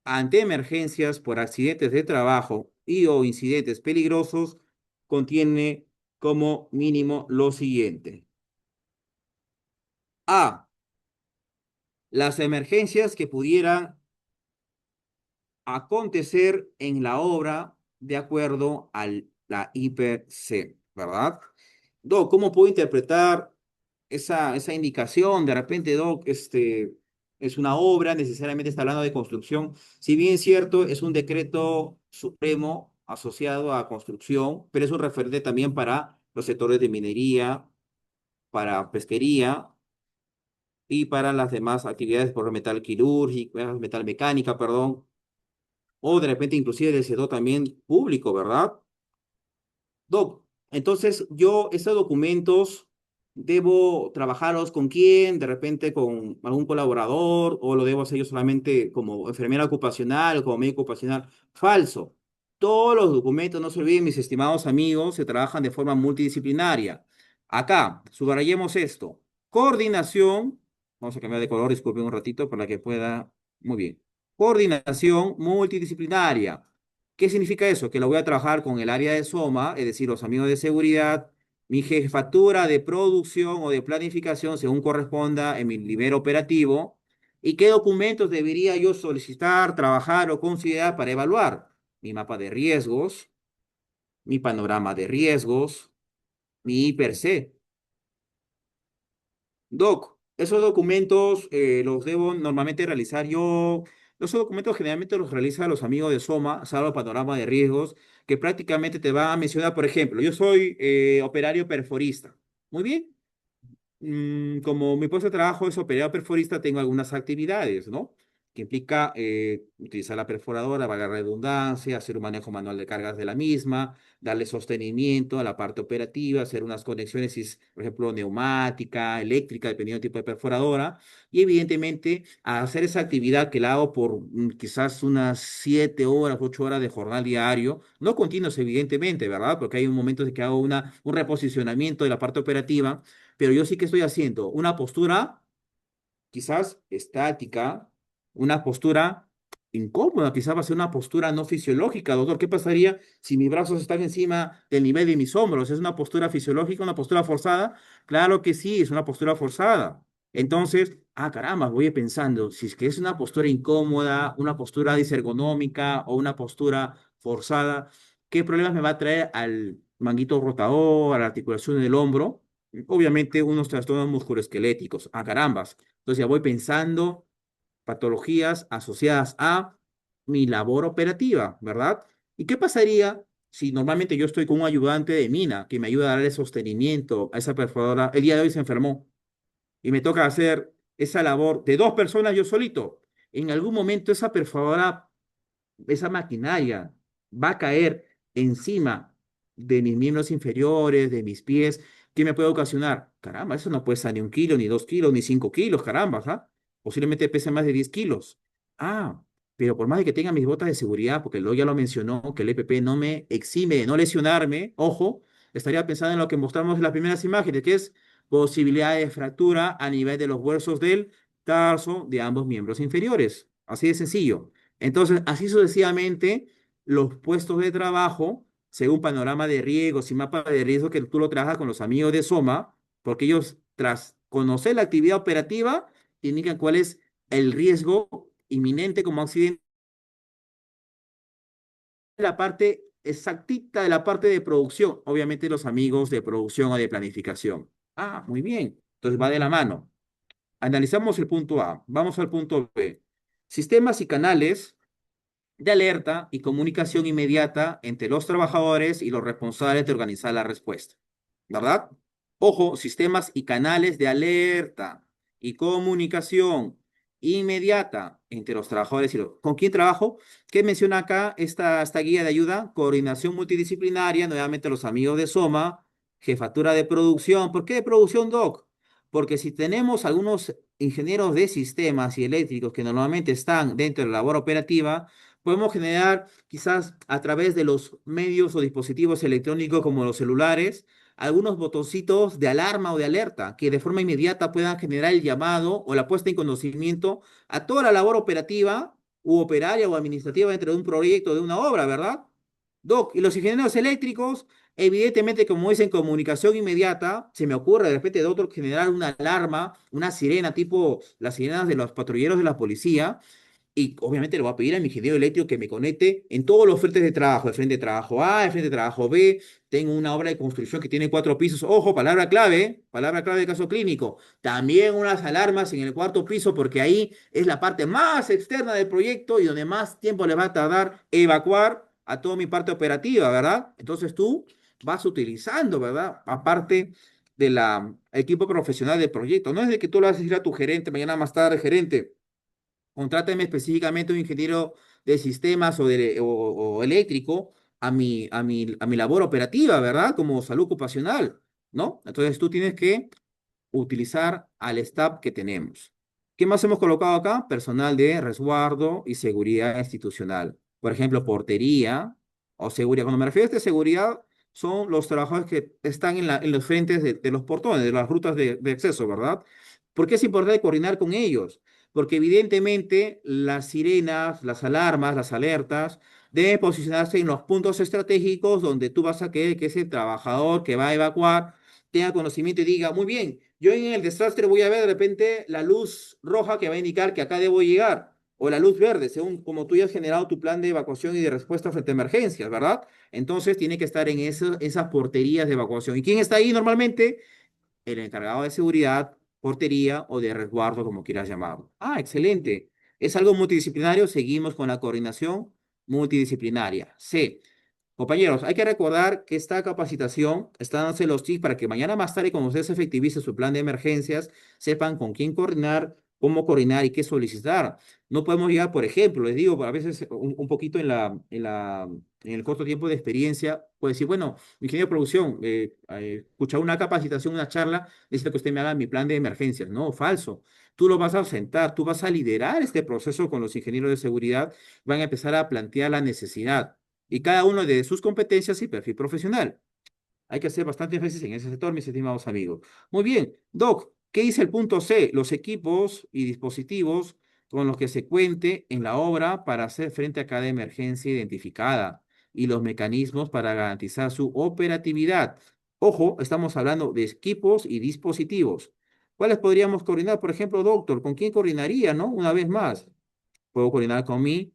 ante emergencias por accidentes de trabajo y o incidentes peligrosos contiene como mínimo lo siguiente. A. Las emergencias que pudieran acontecer en la obra de acuerdo a la IPC, ¿verdad? Doc, ¿cómo puedo interpretar esa indicación? De repente, Doc, es una obra, necesariamente está hablando de construcción. Si bien es cierto, es un decreto supremo asociado a construcción, pero es un referente también para los sectores de minería, para pesquería y para las demás actividades por metal quirúrgico, metal mecánica, perdón, o de repente inclusive del sector también público, ¿verdad? Doc, entonces yo estos documentos debo trabajarlos con quién, de repente con algún colaborador, o lo debo hacer yo solamente como enfermera ocupacional o como médico ocupacional. Falso. Todos los documentos, no se olviden, mis estimados amigos, se trabajan de forma multidisciplinaria. Acá, subrayemos esto. Coordinación, vamos a cambiar de color, disculpen un ratito para que pueda. Muy bien. Coordinación multidisciplinaria. ¿Qué significa eso? Que lo voy a trabajar con el área de SOMA, es decir, los amigos de seguridad, mi jefatura de producción o de planificación, según corresponda en mi nivel operativo, y qué documentos debería yo solicitar, trabajar o considerar para evaluar mi mapa de riesgos, mi panorama de riesgos, mi IPRC. Doc, esos documentos los debo normalmente realizar yo. Esos documentos generalmente los realizan los amigos de SOMA, salvo panorama de riesgos, que prácticamente te va a mencionar, por ejemplo, yo soy operario perforista. Muy bien. Como mi puesto de trabajo es operador perforista, tengo algunas actividades, ¿no? Que implica utilizar la perforadora, valga la redundancia, hacer un manejo manual de cargas de la misma, darle sostenimiento a la parte operativa, hacer unas conexiones, si es, por ejemplo, neumática, eléctrica, dependiendo del tipo de perforadora, y evidentemente hacer esa actividad que la hago por quizás unas 7 horas, 8 horas de jornal diario, no continuos, evidentemente, ¿verdad? Porque hay un momento de que hago un reposicionamiento de la parte operativa, pero yo sí que estoy haciendo una postura quizás estática, una postura incómoda, quizás va a ser una postura no fisiológica, doctor. ¿Qué pasaría si mis brazos están encima del nivel de mis hombros? ¿Es una postura fisiológica, una postura forzada? Claro que sí, es una postura forzada. Entonces, caramba, voy pensando, si es que es una postura incómoda, una postura disergonómica o una postura forzada, ¿qué problemas me va a traer al manguito rotador, a la articulación del hombro? Obviamente unos trastornos musculoesqueléticos. Carambas. Entonces ya voy pensando patologías asociadas a mi labor operativa, ¿verdad? ¿Y qué pasaría si normalmente yo estoy con un ayudante de mina que me ayuda a darle sostenimiento a esa perforadora? El día de hoy se enfermó y me toca hacer esa labor de dos personas yo solito. En algún momento esa perforadora esa maquinaria va a caer encima de mis miembros inferiores, de mis pies, ¿qué me puede ocasionar? Caramba, eso no pesa ni 1 kilo, ni 2 kilos, ni 5 kilos, caramba, ¿ah? Posiblemente pese más de 10 kilos. Ah, pero por más de que tenga mis botas de seguridad, porque luego ya lo mencionó, que el EPP no me exime de no lesionarme, ojo, estaría pensando en lo que mostramos en las primeras imágenes, que es posibilidad de fractura a nivel de los huesos del tarso de ambos miembros inferiores. Así de sencillo. Entonces, así sucesivamente, los puestos de trabajo, según panorama de riesgos y mapa de riesgo que tú lo trabajas con los amigos de Soma, porque ellos, tras conocer la actividad operativa, indican cuál es el riesgo inminente como accidente, la parte exactita de la parte de producción, obviamente los amigos de producción o de planificación. Ah, muy bien. Entonces va de la mano. Analizamos el punto A. Vamos al punto B. Sistemas y canales de alerta y comunicación inmediata entre los trabajadores y los responsables de organizar la respuesta. ¿Verdad? Ojo, sistemas y canales de alerta y comunicación inmediata entre los trabajadores y los... ¿Con quién trabajo? ¿Qué menciona acá esta guía de ayuda? Coordinación multidisciplinaria, nuevamente los amigos de Soma, jefatura de producción. ¿Por qué de producción, Doc? Porque si tenemos algunos ingenieros de sistemas y eléctricos que normalmente están dentro de la labor operativa, podemos generar quizás a través de los medios o dispositivos electrónicos como los celulares, algunos botoncitos de alarma o de alerta que de forma inmediata puedan generar el llamado o la puesta en conocimiento a toda la labor operativa u operaria o administrativa dentro de un proyecto, de una obra, ¿verdad? Doc, y los ingenieros eléctricos, evidentemente, como dicen comunicación inmediata, se me ocurre de repente, doctor, generar una alarma, una sirena tipo las sirenas de los patrulleros de la policía, y obviamente le voy a pedir a mi ingeniero eléctrico que me conecte en todos los frentes de trabajo, el frente de trabajo A, el frente de trabajo B. Tengo una obra de construcción que tiene 4 pisos. Ojo, palabra clave de caso clínico. También unas alarmas en el 4 piso, porque ahí es la parte más externa del proyecto y donde más tiempo le va a tardar evacuar a toda mi parte operativa, ¿verdad? Entonces tú vas utilizando, ¿verdad? Aparte de la equipo profesional del proyecto. No es de que tú le vas a decir a tu gerente mañana más tarde, gerente, contráteme específicamente un ingeniero de sistemas o eléctrico a mi labor operativa, ¿verdad? Como salud ocupacional, ¿no? Entonces tú tienes que utilizar al staff que tenemos. ¿Qué más hemos colocado acá? Personal de resguardo y seguridad institucional. Por ejemplo, portería o seguridad. Cuando me refiero a esta seguridad, son los trabajadores que están en los frentes de los portones, de las rutas de acceso, ¿verdad? ¿Por qué es importante coordinar con ellos? Porque evidentemente las sirenas, las alarmas, las alertas deben posicionarse en los puntos estratégicos donde tú vas a querer que ese trabajador que va a evacuar tenga conocimiento y diga, muy bien, yo en el desastre voy a ver de repente la luz roja que va a indicar que acá debo llegar, o la luz verde, según como tú ya has generado tu plan de evacuación y de respuesta frente a emergencias, ¿verdad? Entonces tiene que estar en esas porterías de evacuación. ¿Y quién está ahí normalmente? El encargado de seguridad, portería o de resguardo, como quieras llamarlo. Ah, excelente. ¿Es algo multidisciplinario? Seguimos con la coordinación multidisciplinaria. C. Compañeros, hay que recordar que esta capacitación está dándose los tips para que mañana más tarde, cuando ustedes efectivicen su plan de emergencias, sepan con quién coordinar, cómo coordinar y qué solicitar. No podemos llegar, por ejemplo, les digo, a veces un poquito en el corto tiempo de experiencia, puede decir, bueno, ingeniero de producción, escuchar una capacitación, una charla, necesito que usted me haga mi plan de emergencias. No, falso. Tú lo vas a sentar, tú vas a liderar este proceso con los ingenieros de seguridad, van a empezar a plantear la necesidad y cada uno de sus competencias y perfil profesional. Hay que hacer bastante énfasis en ese sector, mis estimados amigos. Muy bien, Doc, ¿qué dice el punto C? Los equipos y dispositivos con los que se cuente en la obra para hacer frente a cada emergencia identificada y los mecanismos para garantizar su operatividad. Ojo, estamos hablando de equipos y dispositivos. ¿Cuáles podríamos coordinar? Por ejemplo, doctor, ¿con quién coordinaría, no? Una vez más. Puedo coordinar con mi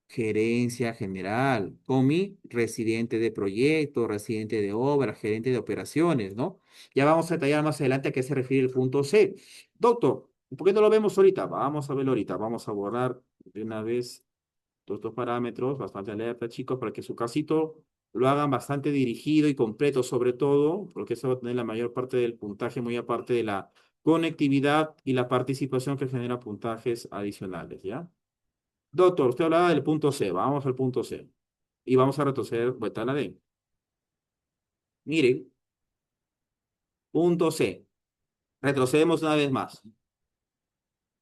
gerencia general, con mi residente de proyecto, residente de obra, gerente de operaciones, ¿no? Ya vamos a detallar más adelante a qué se refiere el punto C. Doctor, ¿por qué no lo vemos ahorita? Vamos a verlo ahorita. Vamos a borrar de una vez todos estos parámetros, bastante alerta, chicos, para que su casito lo hagan bastante dirigido y completo, sobre todo, porque eso va a tener la mayor parte del puntaje, muy aparte de la conectividad y la participación que genera puntajes adicionales, ¿ya? Doctor, usted hablaba del punto C. Vamos al punto C. Y vamos a retroceder vuelta a la D. Miren, punto C. Retrocedemos una vez más.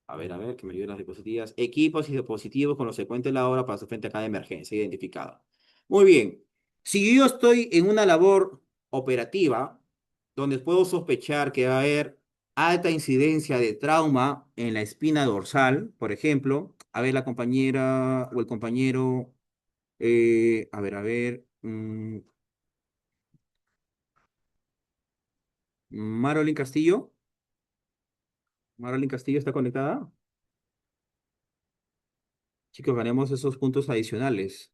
A ver, que me ayuden las diapositivas. Equipos y dispositivos con los secuentes de la obra para hacer frente a cada emergencia identificada. Muy bien. Si yo estoy en una labor operativa donde puedo sospechar que va a haber alta incidencia de trauma en la espina dorsal, por ejemplo, a ver, la compañera o el compañero, a ver, Marolyn Castillo. Marolyn Castillo está conectada. Chicos, ganemos esos puntos adicionales.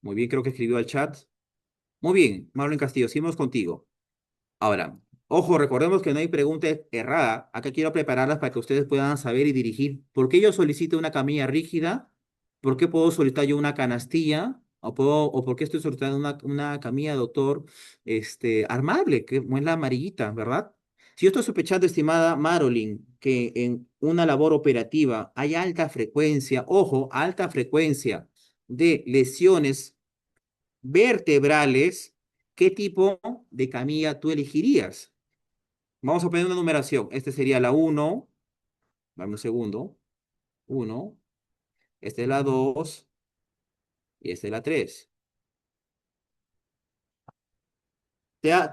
Muy bien, creo que escribió al chat. Muy bien, Marlon Castillo, seguimos contigo. Ahora, ojo, recordemos que no hay pregunta errada. Acá quiero prepararlas para que ustedes puedan saber y dirigir. ¿Por qué yo solicito una camilla rígida? ¿Por qué puedo solicitar yo una canastilla? O por qué estoy solicitando una camilla, doctor, armable, que es la amarillita, ¿verdad? Si yo estoy sospechando, estimada Marolyn, que en una labor operativa hay alta frecuencia, ojo, alta frecuencia de lesiones vertebrales, ¿qué tipo de camilla tú elegirías? Vamos a poner una numeración. Este sería la uno, dame un segundo, uno, esta es la 2 y esta es la 3.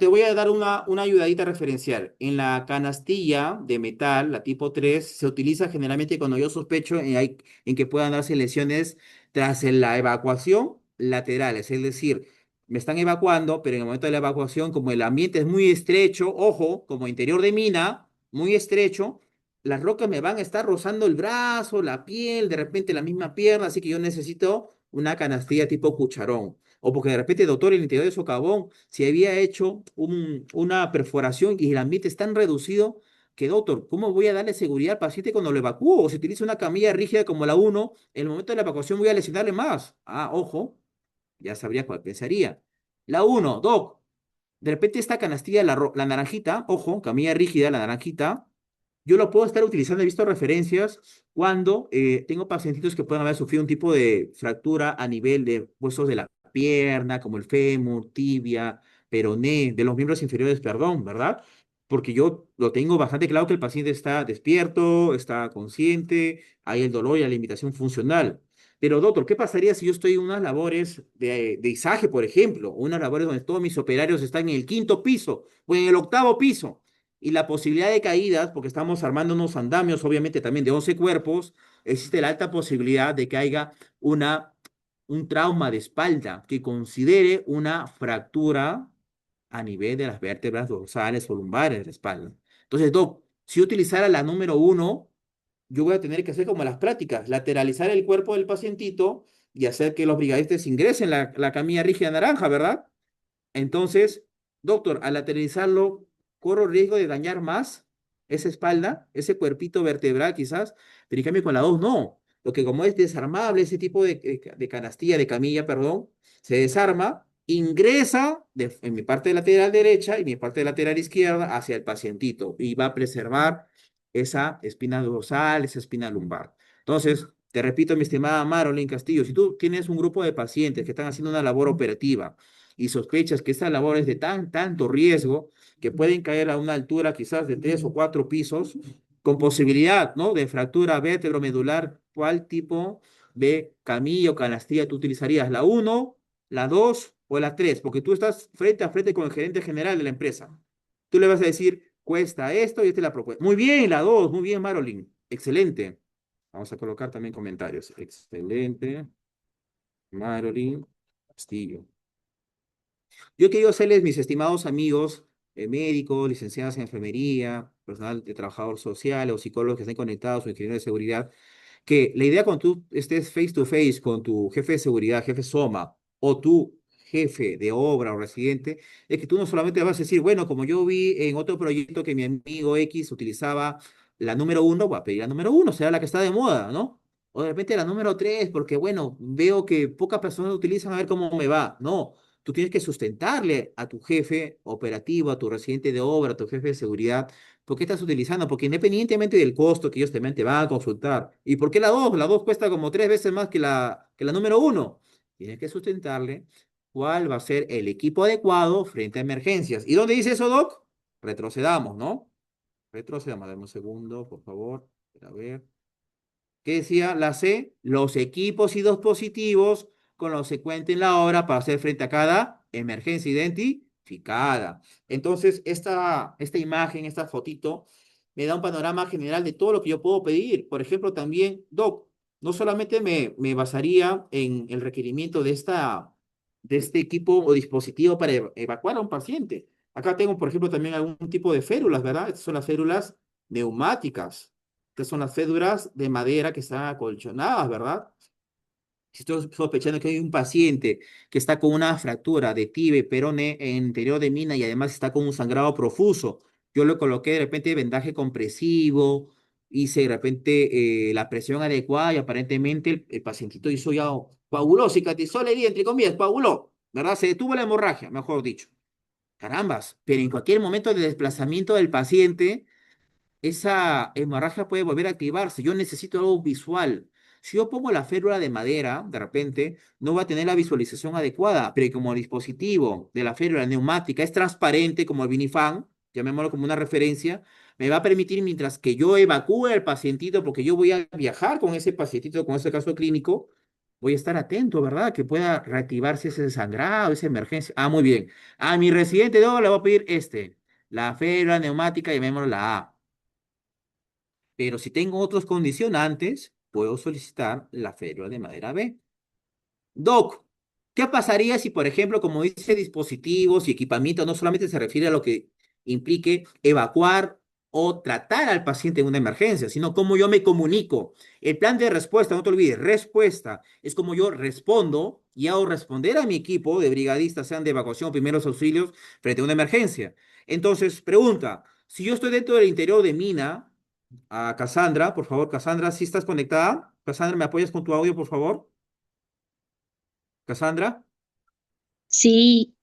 Te voy a dar una ayudadita referencial. En la canastilla de metal, la tipo 3 se utiliza generalmente cuando yo sospecho en que puedan darse lesiones tras la evacuación laterales. Es decir, me están evacuando, pero en el momento de la evacuación, como el ambiente es muy estrecho, ojo, como interior de mina, muy estrecho, las rocas me van a estar rozando el brazo, la piel, de repente la misma pierna, así que yo necesito una canastilla tipo cucharón. O porque de repente, doctor, el interior de socavón si había hecho una perforación y el ambiente es tan reducido que, doctor, ¿cómo voy a darle seguridad al paciente cuando lo evacúo? O si utiliza una camilla rígida como la uno en el momento de la evacuación voy a lesionarle más. Ah, ojo, ya sabría cuál pensaría. La uno, doc, de repente esta canastilla, la naranjita, ojo, camilla rígida, la naranjita, yo lo puedo estar utilizando, he visto referencias cuando tengo pacientitos que pueden haber sufrido un tipo de fractura a nivel de huesos de la pierna, como el fémur, tibia, peroné, de los miembros inferiores, perdón, ¿verdad? Porque yo lo tengo bastante claro que el paciente está despierto, está consciente, hay el dolor y la limitación funcional. Pero, doctor, ¿qué pasaría si yo estoy en unas labores de izaje, por ejemplo, unas labores donde todos mis operarios están en el quinto piso o en el octavo piso? Y la posibilidad de caídas, porque estamos armando unos andamios, obviamente también de 11 cuerpos, existe la alta posibilidad de que haya un trauma de espalda que considere una fractura a nivel de las vértebras dorsales o lumbares de la espalda. Entonces, doc, si yo utilizara la número uno, yo voy a tener que hacer como las prácticas, lateralizar el cuerpo del pacientito y hacer que los brigadistas ingresen la camilla rígida naranja, ¿verdad? Entonces, doctor, al lateralizarlo, corro riesgo de dañar más esa espalda, ese cuerpito vertebral quizás, pero en cambio con la 2 no. Lo que como es desarmable, ese tipo de canastilla, de camilla, perdón, se desarma, ingresa en mi parte lateral derecha y mi parte lateral izquierda hacia el pacientito y va a preservar esa espina dorsal, esa espina lumbar. Entonces, te repito, mi estimada Marolyn Castillo, si tú tienes un grupo de pacientes que están haciendo una labor operativa, y sospechas que esta labor es de tanto riesgo que pueden caer a una altura quizás de 3 o 4 pisos, con posibilidad, ¿no? De fractura vértebro-medular, ¿cuál tipo de camilla o canastilla tú utilizarías? ¿La uno, la 2 o la 3? Porque tú estás frente a frente con el gerente general de la empresa. Tú le vas a decir, cuesta esto y esta es la propuesta. Muy bien, la 2, muy bien, Marolyn. Excelente. Vamos a colocar también comentarios. Excelente, Marolyn Castillo. Yo he querido hacerles, mis estimados amigos, médicos, licenciados en enfermería, personal de trabajador social o psicólogos que estén conectados o ingenieros de seguridad, que la idea cuando tú estés face to face con tu jefe de seguridad, jefe SOMA, o tu jefe de obra o residente, es que tú no solamente vas a decir, bueno, como yo vi en otro proyecto que mi amigo X utilizaba la número uno, voy a pedir la número uno, será la que está de moda, ¿no? O de repente la número tres, porque bueno, veo que pocas personas la utilizan a ver cómo me va. No, tú tienes que sustentarle a tu jefe operativo, a tu residente de obra, a tu jefe de seguridad, ¿Por qué estás utilizando? Porque independientemente del costo que ellos también te van a consultar. ¿Y por qué la 2? La 2 cuesta como 3 veces más que la número uno. Tienes que sustentarle cuál va a ser el equipo adecuado frente a emergencias. ¿Y dónde dice eso, Doc? Retrocedamos, ¿no? Retrocedamos. Dame un segundo, por favor. A ver. ¿Qué decía la C? Los equipos y dispositivos con los que cuente en la obra para hacer frente a cada emergencia identificada. Entonces, esta imagen, esta fotito, me da un panorama general de todo lo que yo puedo pedir. Por ejemplo, también, Doc, no solamente me basaría en el requerimiento de este equipo o dispositivo para evacuar a un paciente. Acá tengo, por ejemplo, también algún tipo de férulas, ¿verdad? Estas son las férulas neumáticas. Estas son las férulas de madera que están acolchonadas, ¿verdad? Si estoy sospechando que hay un paciente que está con una fractura de tibia y peroné en interior de mina y además está con un sangrado profuso, yo le coloqué de repente vendaje compresivo, hice de repente la presión adecuada y aparentemente el pacientito hizo ya coaguló, cicatrizó la herida, entre comillas, coaguló, ¿verdad? Se detuvo la hemorragia, mejor dicho. Carambas, pero en cualquier momento de desplazamiento del paciente esa hemorragia puede volver a activarse. Yo necesito algo visual. Si yo pongo la férula de madera, de repente, no va a tener la visualización adecuada, pero como el dispositivo de la férula neumática es transparente, como el Vinifan, llamémoslo como una referencia, me va a permitir, mientras que yo evacúe al pacientito, porque yo voy a viajar con ese pacientito, con ese caso clínico, voy a estar atento, ¿verdad? Que pueda reactivarse ese sangrado, esa emergencia. Ah, muy bien. A mi residente le voy a pedir la férula neumática, llamémoslo la A. Pero si tengo otros condicionantes, puedo solicitar la férula de madera B. Doc, ¿qué pasaría si, por ejemplo, como dice dispositivos y equipamiento, no solamente se refiere a lo que implique evacuar o tratar al paciente en una emergencia, sino cómo yo me comunico? El plan de respuesta, no te olvides, respuesta, es como yo respondo y hago responder a mi equipo de brigadistas, sean de evacuación o primeros auxilios, frente a una emergencia. Entonces, pregunta, si yo estoy dentro del interior de mina, a Cassandra, por favor, Cassandra, ¿sí estás conectada? Cassandra, ¿me apoyas con tu audio, por favor? Cassandra. Sí,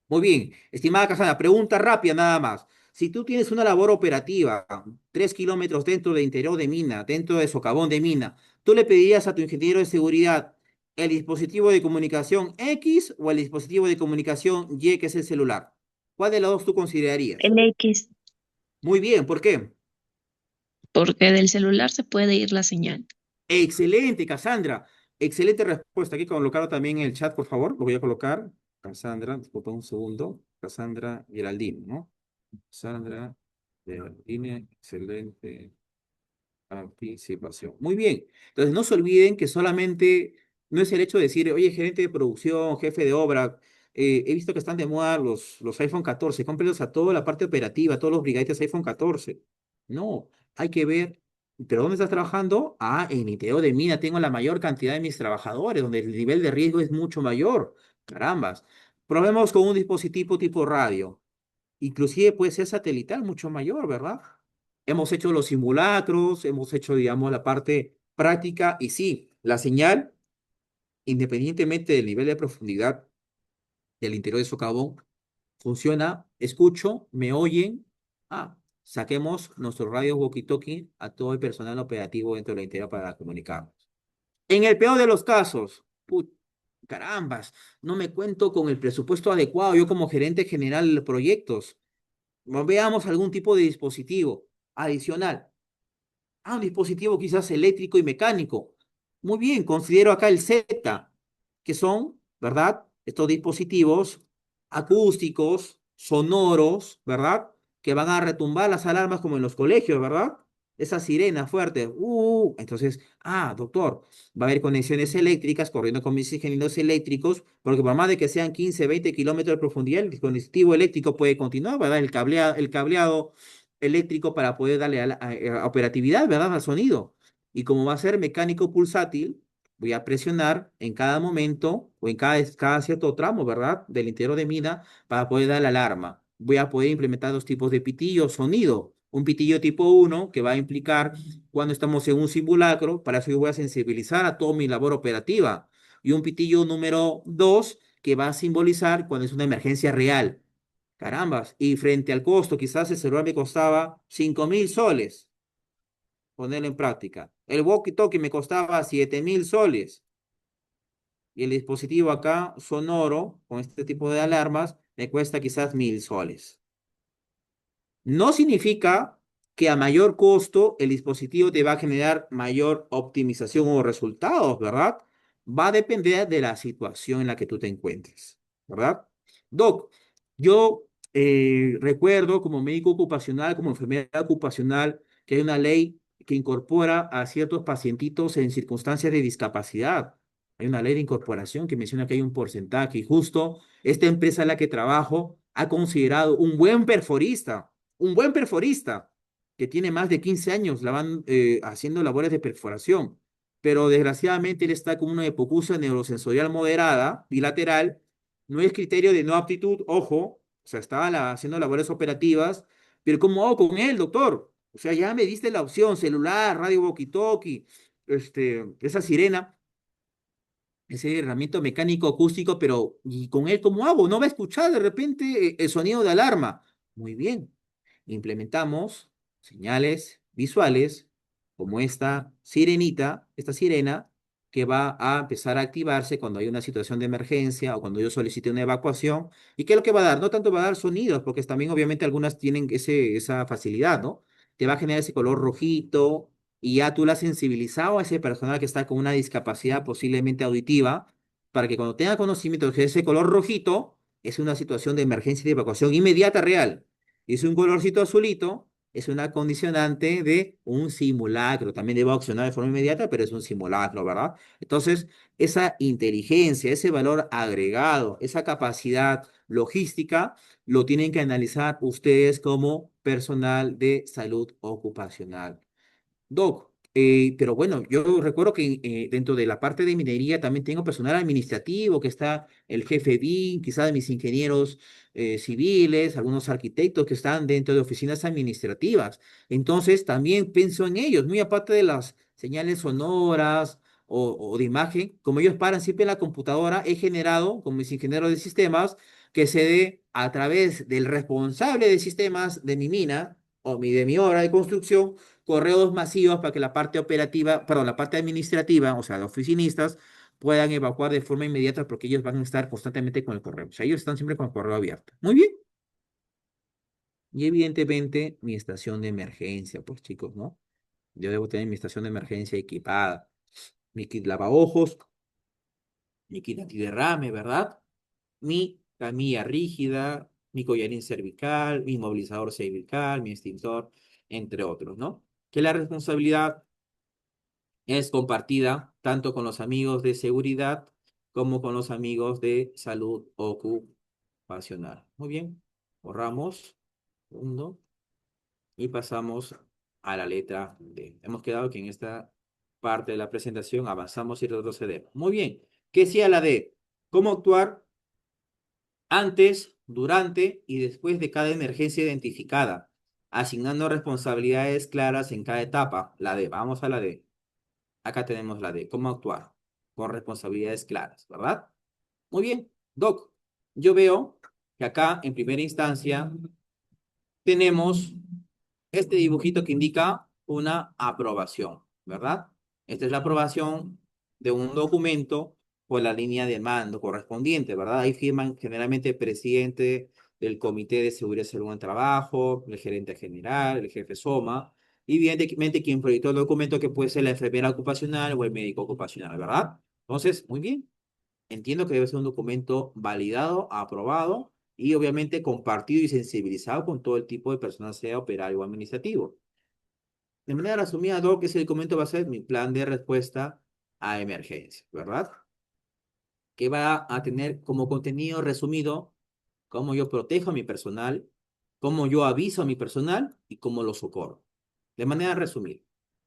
Muy bien, estimada Cassandra, pregunta rápida nada más. Si tú tienes una labor operativa, 3 kilómetros dentro del interior de mina, dentro de socavón de mina, ¿tú le pedirías a tu ingeniero de seguridad el dispositivo de comunicación X o el dispositivo de comunicación Y, que es el celular? ¿Cuál de los dos tú considerarías? el X, Muy bien, ¿por qué? porque del celular se puede ir la señal. Excelente, Cassandra. Excelente respuesta. Aquí colocarlo también en el chat, por favor. Lo voy a colocar. Cassandra, disculpa un segundo. Cassandra Geraldine, ¿no? Cassandra Geraldine, excelente participación. Muy bien. Entonces, no se olviden que solamente no es el hecho de decir, oye, gerente de producción, jefe de obra, he visto que están de moda los iPhone 14, cómprelos a toda la parte operativa, a todos los brigadistas iPhone 14. No, hay que ver, ¿pero dónde estás trabajando? Ah, en interior de mina tengo la mayor cantidad de mis trabajadores, donde el nivel de riesgo es mucho mayor. Carambas. Probemos con un dispositivo tipo radio. Inclusive puede ser satelital mucho mayor, ¿verdad? Hemos hecho los simulacros, hemos hecho, digamos, la parte práctica y sí, la señal, independientemente del nivel de profundidad del interior de socavón, funciona, escucho, me oyen, saquemos nuestros radios walkie-talkie a todo el personal operativo dentro del interior para comunicarnos. En el peor de los casos, carambas, no me cuento con el presupuesto adecuado, yo como gerente general de proyectos, veamos algún tipo de dispositivo adicional. Un dispositivo quizás eléctrico y mecánico. Muy bien, considero acá el Z, que son, ¿verdad? Estos dispositivos acústicos, sonoros, ¿verdad? Que van a retumbar las alarmas como en los colegios, ¿verdad? Esa sirena fuerte. Entonces, doctor, va a haber conexiones eléctricas corriendo con mis ingenieros eléctricos, porque por más de que sean 15, 20 kilómetros de profundidad, el dispositivo eléctrico puede continuar, ¿verdad? El cableado eléctrico para poder darle a operatividad, ¿verdad? Al sonido. Y como va a ser mecánico pulsátil, voy a presionar en cada momento o en cada cierto tramo, ¿verdad? Del interior de mina para poder dar la alarma. Voy a poder implementar dos tipos de pitillo, sonido. Un pitillo tipo uno que va a implicar cuando estamos en un simulacro, para eso yo voy a sensibilizar a toda mi labor operativa. Y un pitillo número 2 que va a simbolizar cuando es una emergencia real. Carambas. Y frente al costo, quizás el celular me costaba 5.000 soles, ponerlo en práctica. El walkie-talkie me costaba 7.000 soles. Y el dispositivo acá, sonoro, con este tipo de alarmas, me cuesta quizás 1.000 soles. No significa que a mayor costo el dispositivo te va a generar mayor optimización o resultados, ¿verdad? Va a depender de la situación en la que tú te encuentres, ¿verdad? Doc, yo recuerdo como médico ocupacional, como enfermera ocupacional, que hay una ley que incorpora a ciertos pacientitos en circunstancias de discapacidad. Hay una ley de incorporación que menciona que hay un porcentaje y justo esta empresa en la que trabajo ha considerado un buen perforista que tiene más de 15 años haciendo labores de perforación, pero desgraciadamente él está con una hipoacusia neurosensorial moderada, bilateral, no es criterio de no aptitud, ojo, o sea, estaba haciendo labores operativas, pero ¿cómo hago con él, doctor? O sea, ya me diste la opción, celular, radio walkie-talkie, esa sirena, ese herramienta mecánico acústico, pero ¿y con él cómo hago? No va a escuchar de repente el sonido de alarma. Muy bien, implementamos señales visuales como esta sirenita, esta sirena, que va a empezar a activarse cuando hay una situación de emergencia o cuando yo solicite una evacuación. ¿Y qué es lo que va a dar? No tanto va a dar sonidos, porque también obviamente algunas tienen esa facilidad, ¿no? Te va a generar ese color rojito y ya tú la has sensibilizado a ese personal que está con una discapacidad posiblemente auditiva para que cuando tenga conocimiento de que ese color rojito es una situación de emergencia y de evacuación inmediata real. Y es un colorcito azulito, es una condicionante de un simulacro. También debe accionar de forma inmediata, pero es un simulacro, ¿verdad? Entonces, esa inteligencia, ese valor agregado, esa capacidad logística, lo tienen que analizar ustedes como personal de salud ocupacional. Doc, pero bueno, yo recuerdo que dentro de la parte de minería también tengo personal administrativo, que está el jefe BIM, quizás mis ingenieros civiles, algunos arquitectos que están dentro de oficinas administrativas. Entonces, también pienso en ellos, muy aparte de las señales sonoras o de imagen, como ellos paran siempre en la computadora, he generado con mis ingenieros de sistemas que se dé a través del responsable de sistemas de mi mina de mi obra de construcción correos masivos para que la parte operativa, perdón, la parte administrativa, o sea, los oficinistas, puedan evacuar de forma inmediata porque ellos van a estar constantemente con el correo. O sea, ellos están siempre con el correo abierto. Muy bien. Y evidentemente mi estación de emergencia, pues chicos, ¿no? Yo debo tener mi estación de emergencia equipada, mi kit lavaojos, mi kit antiderrame, ¿verdad? Mi camilla rígida, mi collarín cervical, mi inmovilizador cervical, mi extintor, entre otros, ¿no? Que la responsabilidad es compartida tanto con los amigos de seguridad como con los amigos de salud ocupacional. Muy bien, borramos uno y pasamos a la letra D. Hemos quedado que en esta parte de la presentación avanzamos y retrocedemos. Muy bien, ¿qué decía la D? ¿Cómo actuar antes, durante y después de cada emergencia identificada? Asignando responsabilidades claras en cada etapa. La D, vamos a la D. Acá tenemos la de cómo actuar con responsabilidades claras, ¿verdad? Muy bien, Doc. Yo veo que acá en primera instancia tenemos este dibujito que indica una aprobación, ¿verdad? Esta es la aprobación de un documento por la línea de mando correspondiente, ¿verdad? Ahí firman generalmente el presidente del Comité de Seguridad y Salud en el Trabajo, el gerente general, el jefe SOMA, y evidentemente quien proyectó el documento que puede ser la enfermera ocupacional o el médico ocupacional, ¿verdad? Entonces, muy bien. Entiendo que debe ser un documento validado, aprobado y obviamente compartido y sensibilizado con todo el tipo de personal, sea operario o administrativo. De manera resumida, Doc, ese documento va a ser mi plan de respuesta a emergencia, ¿verdad? Que va a tener como contenido resumido cómo yo protejo a mi personal, cómo yo aviso a mi personal y cómo lo socorro. De manera resumida,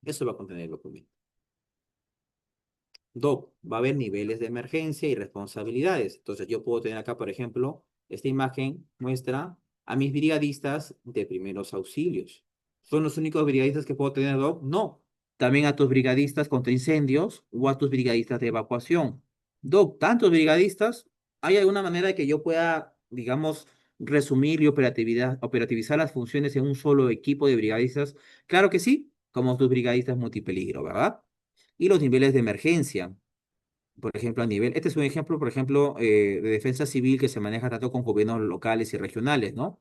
eso va a contener el documento. Doc, va a haber niveles de emergencia y responsabilidades. Entonces, yo puedo tener acá, por ejemplo, esta imagen muestra a mis brigadistas de primeros auxilios. ¿Son los únicos brigadistas que puedo tener, Doc? No. También a tus brigadistas contra incendios o a tus brigadistas de evacuación. Doc, tantos brigadistas, ¿hay alguna manera de que yo pueda, digamos, resumir y operativizar las funciones en un solo equipo de brigadistas? Claro que sí, como tus brigadistas multipeligro, ¿verdad? Y los niveles de emergencia. Por ejemplo, este es un ejemplo, por ejemplo, de defensa civil que se maneja tanto con gobiernos locales y regionales, ¿no?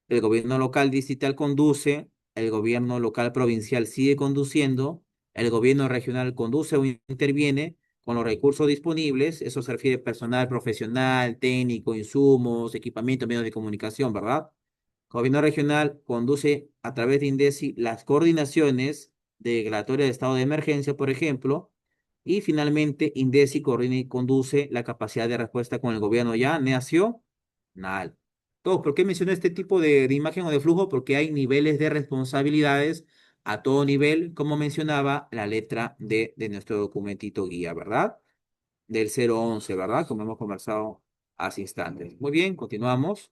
El gobierno local distrital conduce, el gobierno local provincial sigue conduciendo, el gobierno regional conduce o interviene con los recursos disponibles, eso se refiere a personal profesional, técnico, insumos, equipamiento, medios de comunicación, ¿verdad? Gobierno regional conduce a través de INDECI las coordinaciones declaratorias de estado de emergencia, por ejemplo, y finalmente INDECI coordina y conduce la capacidad de respuesta con el gobierno ya nacional. Todo, ¿por qué menciono este tipo de imagen o de flujo? Porque hay niveles de responsabilidades a todo nivel, como mencionaba la letra de nuestro documentito guía, ¿verdad? Del 011, ¿verdad? Como hemos conversado hace instantes. Muy bien, continuamos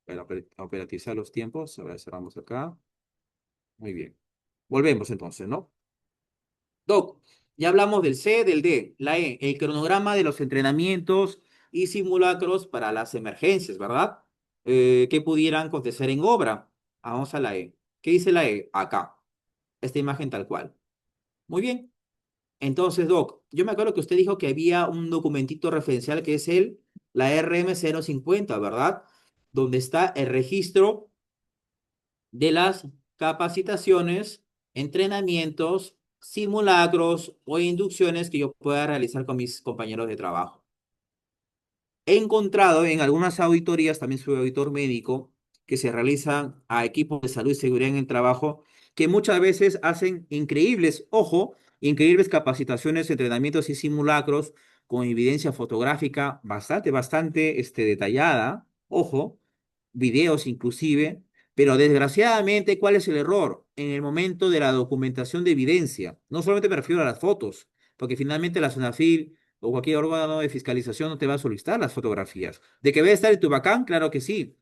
para operativizar los tiempos. A ver, cerramos acá. Muy bien. Volvemos entonces, ¿no? Doc, ya hablamos del C, del D, la E, el cronograma de los entrenamientos y simulacros para las emergencias, ¿verdad? Que pudieran acontecer en obra. Vamos a la E. ¿Qué dice la E? Acá. Esta imagen tal cual. Muy bien. Entonces, Doc, yo me acuerdo que usted dijo que había un documentito referencial que es la RM 050, ¿verdad? Donde está el registro de las capacitaciones, entrenamientos, simulacros o inducciones que yo pueda realizar con mis compañeros de trabajo. He encontrado en algunas auditorías, también soy auditor médico, que se realizan a equipos de salud y seguridad en el trabajo, que muchas veces hacen increíbles, ojo, increíbles capacitaciones, entrenamientos y simulacros con evidencia fotográfica bastante detallada, ojo, videos inclusive, pero desgraciadamente, ¿cuál es el error? En el momento de la documentación de evidencia, no solamente me refiero a las fotos, porque finalmente la SUNAFIL o cualquier órgano de fiscalización no te va a solicitar las fotografías. ¿De que debe estar en tu bacán? Claro que sí,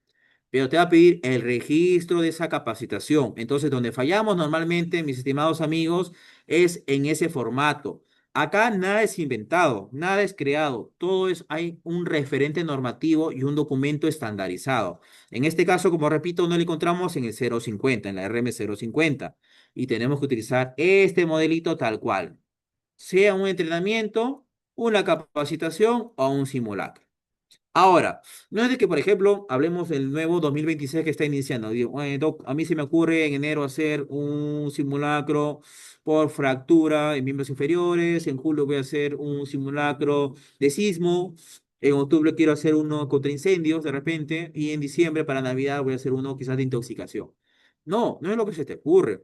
pero te va a pedir el registro de esa capacitación. Entonces, donde fallamos normalmente, mis estimados amigos, es en ese formato. Acá nada es inventado, nada es creado, hay un referente normativo y un documento estandarizado. En este caso, como repito, no lo encontramos en el 050, en la RM 050, y tenemos que utilizar este modelito tal cual, sea un entrenamiento, una capacitación o un simulacro. Ahora, no es de que, por ejemplo, hablemos del nuevo 2026 que está iniciando. Digo, Doc, a mí se me ocurre en enero hacer un simulacro por fractura en miembros inferiores, en julio voy a hacer un simulacro de sismo, en octubre quiero hacer uno contra incendios de repente, y en diciembre para Navidad voy a hacer uno quizás de intoxicación. No, no es lo que se te ocurre.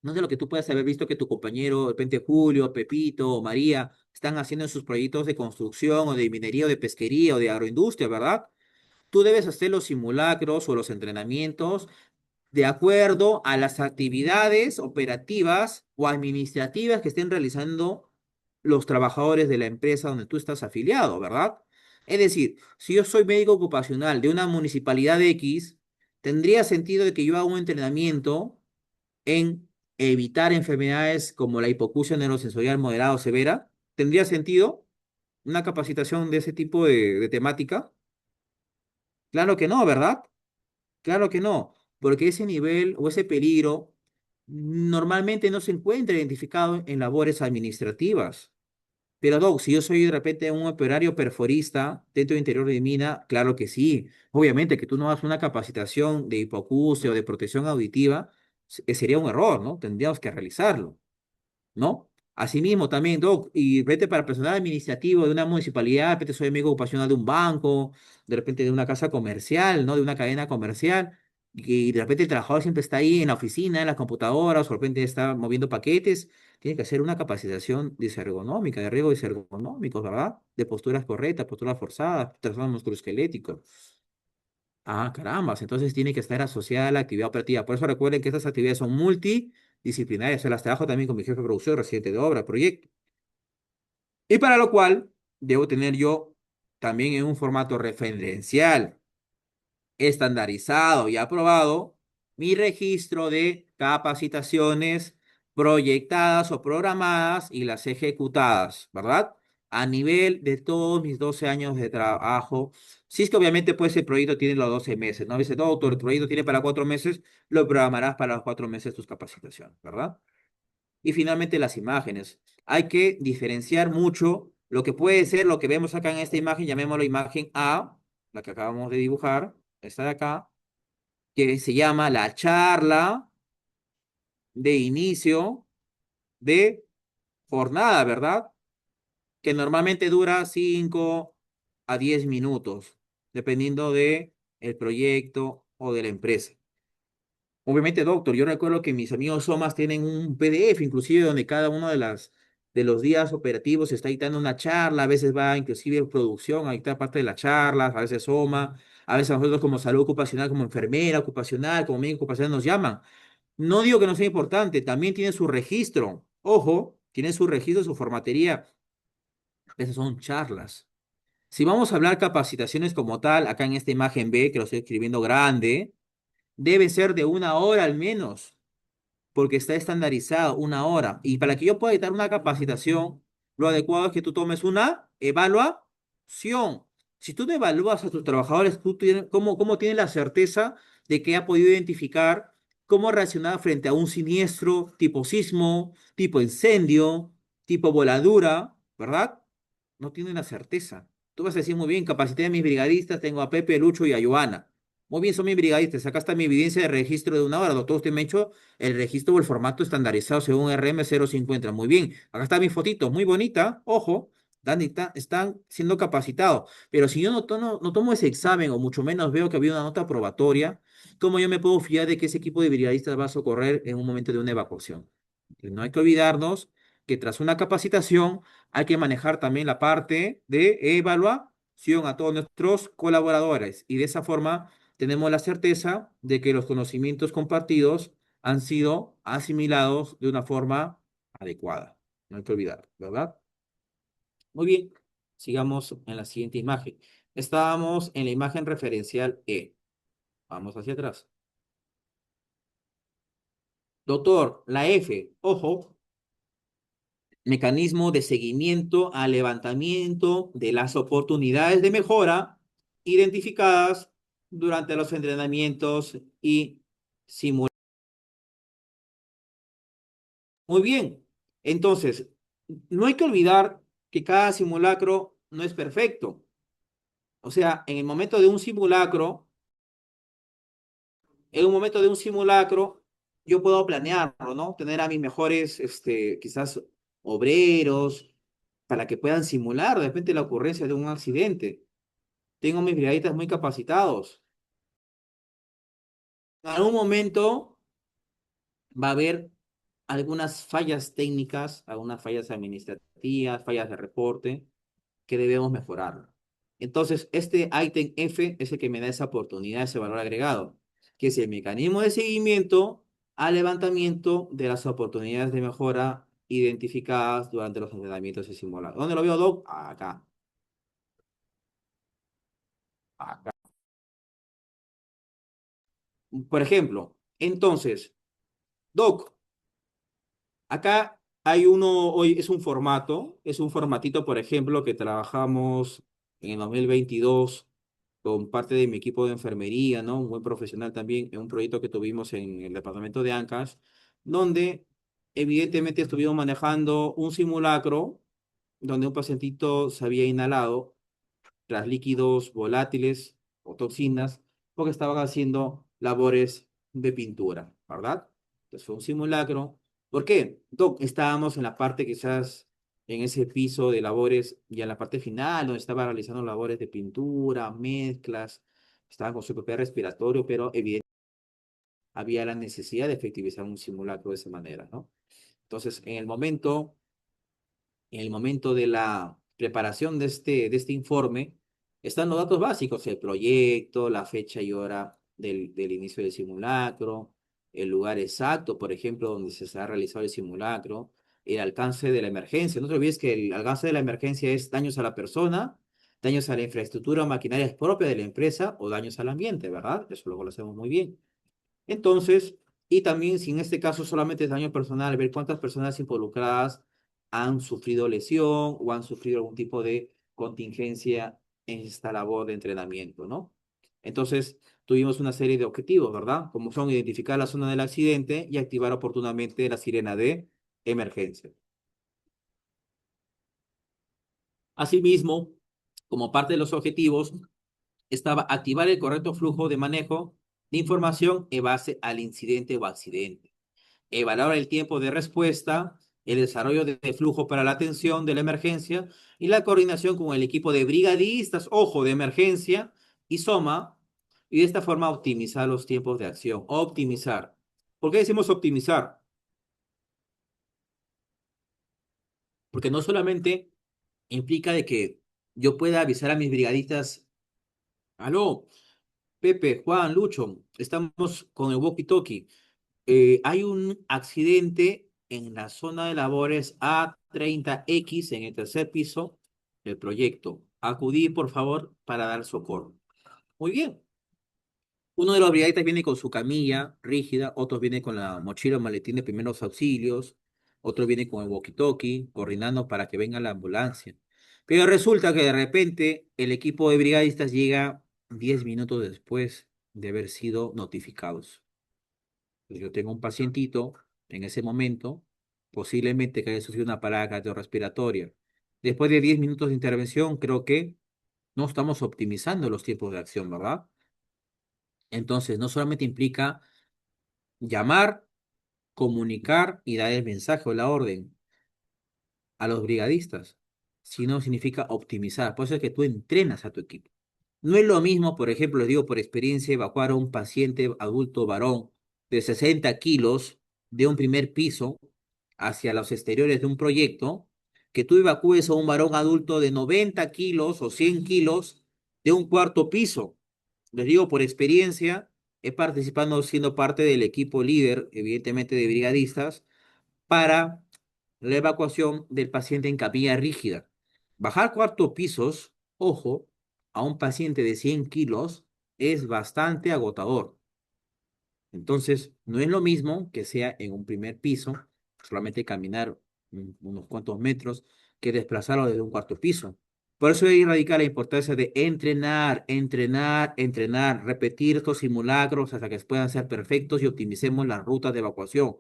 No sé lo que tú puedas haber visto que tu compañero, de repente Julio, Pepito o María, están haciendo en sus proyectos de construcción o de minería o de pesquería o de agroindustria, ¿verdad? Tú debes hacer los simulacros o los entrenamientos de acuerdo a las actividades operativas o administrativas que estén realizando los trabajadores de la empresa donde tú estás afiliado, ¿verdad? Es decir, si yo soy médico ocupacional de una municipalidad X, tendría sentido de que yo haga un entrenamiento en evitar enfermedades como la hipoacusia neurosensorial moderada o severa? ¿Tendría sentido una capacitación de ese tipo de temática? Claro que no, ¿verdad? Claro que no, porque ese nivel o ese peligro normalmente no se encuentra identificado en labores administrativas. Pero Doc, si yo soy de repente un operario perforista dentro del interior de mina, claro que sí. Obviamente que tú no hagas una capacitación de hipoacusia o de protección auditiva, sería un error, ¿no? Tendríamos que realizarlo, ¿no? Asimismo, también, Doc, y vete para personal administrativo de una municipalidad, de repente soy amigo ocupacional de un banco, de repente de una casa comercial, ¿no? De una cadena comercial, y de repente el trabajador siempre está ahí en la oficina, en las computadoras, o de repente está moviendo paquetes, tiene que hacer una capacitación disergonómica, de riesgos disergonómicos, ¿verdad? De posturas correctas, posturas forzadas, trastorno musculoesquelético. Ah, carambas, entonces tiene que estar asociada a la actividad operativa. Por eso recuerden que estas actividades son multidisciplinarias. Se las trabajo también con mi jefe de producción, residente de obra, proyecto. Y para lo cual debo tener yo también en un formato referencial, estandarizado y aprobado, mi registro de capacitaciones proyectadas o programadas y las ejecutadas, ¿verdad? a nivel de todos mis 12 años de trabajo, si es que obviamente pues el proyecto tiene los 12 meses, ¿no? Dice, todo, tu proyecto tiene para 4 meses, lo programarás para los 4 meses tus capacitaciones, ¿verdad? Y finalmente las imágenes. Hay que diferenciar mucho lo que puede ser lo que vemos acá en esta imagen, llamémoslo imagen A, la que acabamos de dibujar, esta de acá, que se llama la charla de inicio de jornada, ¿verdad? Que normalmente dura 5 a 10 minutos, dependiendo de el proyecto o de la empresa. Obviamente, doctor, yo recuerdo que mis amigos Somas tienen un PDF, inclusive, donde cada uno de los días operativos está dictando una charla, a veces va inclusive producción a dictar parte de las charlas, a veces Soma, a veces nosotros como salud ocupacional, como enfermera ocupacional, como médico ocupacional nos llaman. No digo que no sea importante, también tiene su registro. Ojo, tiene su registro, su formatería. Esas son charlas. Si vamos a hablar capacitaciones como tal, acá en esta imagen B, que lo estoy escribiendo grande, debe ser de 1 hora al menos, porque está estandarizado 1 hora. Y para que yo pueda editar una capacitación, lo adecuado es que tú tomes una evaluación. Si tú no evalúas a tus trabajadores, ¿cómo tienes la certeza de que ha podido identificar cómo reaccionar frente a un siniestro tipo sismo, tipo incendio, tipo voladura, ¿verdad? No tienen la certeza. Tú vas a decir, muy bien, capacité a mis brigadistas, tengo a Pepe, Lucho y a Joana. Muy bien, son mis brigadistas. Acá está mi evidencia de registro de 1 hora. Doctor, usted me ha hecho el registro o el formato estandarizado según RM 050. Muy bien. Acá está mi fotito, muy bonita. Ojo, están siendo capacitados. Pero si yo no tomo ese examen o mucho menos veo que había una nota probatoria, ¿cómo yo me puedo fiar de que ese equipo de brigadistas va a socorrer en un momento de una evacuación? Y no hay que olvidarnos que tras una capacitación hay que manejar también la parte de evaluación a todos nuestros colaboradores y de esa forma tenemos la certeza de que los conocimientos compartidos han sido asimilados de una forma adecuada. No hay que olvidar, ¿verdad? Muy bien, sigamos en la siguiente imagen. Estábamos en la imagen referencial E. Vamos hacia atrás. Doctor, la F, ojo, mecanismo de seguimiento al levantamiento de las oportunidades de mejora identificadas durante los entrenamientos y simulaciones. Muy bien, entonces, no hay que olvidar que cada simulacro no es perfecto. O sea, en un momento de un simulacro, yo puedo planearlo, ¿no? Tener a mis mejores, quizás obreros, para que puedan simular de repente la ocurrencia de un accidente. Tengo mis brigadistas muy capacitados. En algún momento va a haber algunas fallas técnicas, algunas fallas administrativas, fallas de reporte que debemos mejorar. Entonces, este ítem F es el que me da esa oportunidad, ese valor agregado, que es el mecanismo de seguimiento al levantamiento de las oportunidades de mejora identificadas durante los entrenamientos y simulados. ¿Dónde lo veo, Doc? Acá. Acá. Por ejemplo, entonces, Doc, acá hay uno, hoy es un formatito, por ejemplo, que trabajamos en el 2022 con parte de mi equipo de enfermería, ¿no? Un buen profesional también, en un proyecto que tuvimos en el departamento de Ancash, donde evidentemente estuvimos manejando un simulacro donde un pacientito se había inhalado tras líquidos volátiles o toxinas porque estaban haciendo labores de pintura, ¿verdad? Entonces fue un simulacro. ¿Por qué? Doc, estábamos en la parte quizás en ese piso de labores y en la parte final donde estaba realizando labores de pintura, mezclas, estaban con su propio respiratorio, pero evidentemente había la necesidad de efectivizar un simulacro de esa manera, ¿no? Entonces, en el momento de la preparación de este informe, están los datos básicos, el proyecto, la fecha y hora del inicio del simulacro, el lugar exacto, por ejemplo, donde se ha realizado el simulacro, el alcance de la emergencia. No te olvides que el alcance de la emergencia es daños a la persona, daños a la infraestructura o maquinaria propia de la empresa o daños al ambiente, ¿verdad? Eso lo conocemos muy bien. Entonces, y también si en este caso solamente es daño personal, ver cuántas personas involucradas han sufrido lesión o han sufrido algún tipo de contingencia en esta labor de entrenamiento, ¿no? Entonces, tuvimos una serie de objetivos, ¿verdad? Como son identificar la zona del accidente y activar oportunamente la sirena de emergencia. Asimismo, como parte de los objetivos, estaba activar el correcto flujo de manejo de información en base al incidente o accidente, evaluar el tiempo de respuesta, el desarrollo de flujo para la atención de la emergencia y la coordinación con el equipo de brigadistas, ojo, de emergencia y SOMA, y de esta forma optimizar los tiempos de acción. Optimizar. ¿Por qué decimos optimizar? Porque no solamente implica de que yo pueda avisar a mis brigadistas, aló, Pepe, Juan, Lucho, estamos con el walkie-talkie. Hay un accidente en la zona de labores A30X en el tercer piso del proyecto. Acudí, por favor, para dar socorro. Muy bien. Uno de los brigadistas viene con su camilla rígida, otros viene con la mochila o maletín de primeros auxilios, otro viene con el walkie-talkie, coordinando para que venga la ambulancia. Pero resulta que de repente el equipo de brigadistas llega 10 minutos después de haber sido notificados. Pues yo tengo un pacientito en ese momento, posiblemente que haya sufrido una parada cardiorrespiratoria. Después de 10 minutos de intervención, creo que no estamos optimizando los tiempos de acción, ¿verdad? Entonces, no solamente implica llamar, comunicar y dar el mensaje o la orden a los brigadistas, sino significa optimizar. Por eso es que tú entrenas a tu equipo. No es lo mismo, por ejemplo, les digo por experiencia, evacuar a un paciente adulto varón de 60 kilos de un primer piso hacia los exteriores de un proyecto, que tú evacúes a un varón adulto de 90 kilos o 100 kilos de un cuarto piso. Les digo por experiencia, he participado siendo parte del equipo líder, evidentemente de brigadistas, para la evacuación del paciente en camilla rígida. Bajar cuarto pisos, ojo, a un paciente de 100 kilos es bastante agotador. Entonces, no es lo mismo que sea en un primer piso, solamente caminar unos cuantos metros, que desplazarlo desde un cuarto piso. Por eso ahí radica la importancia de entrenar, entrenar, entrenar, repetir estos simulacros hasta que puedan ser perfectos y optimicemos las rutas de evacuación.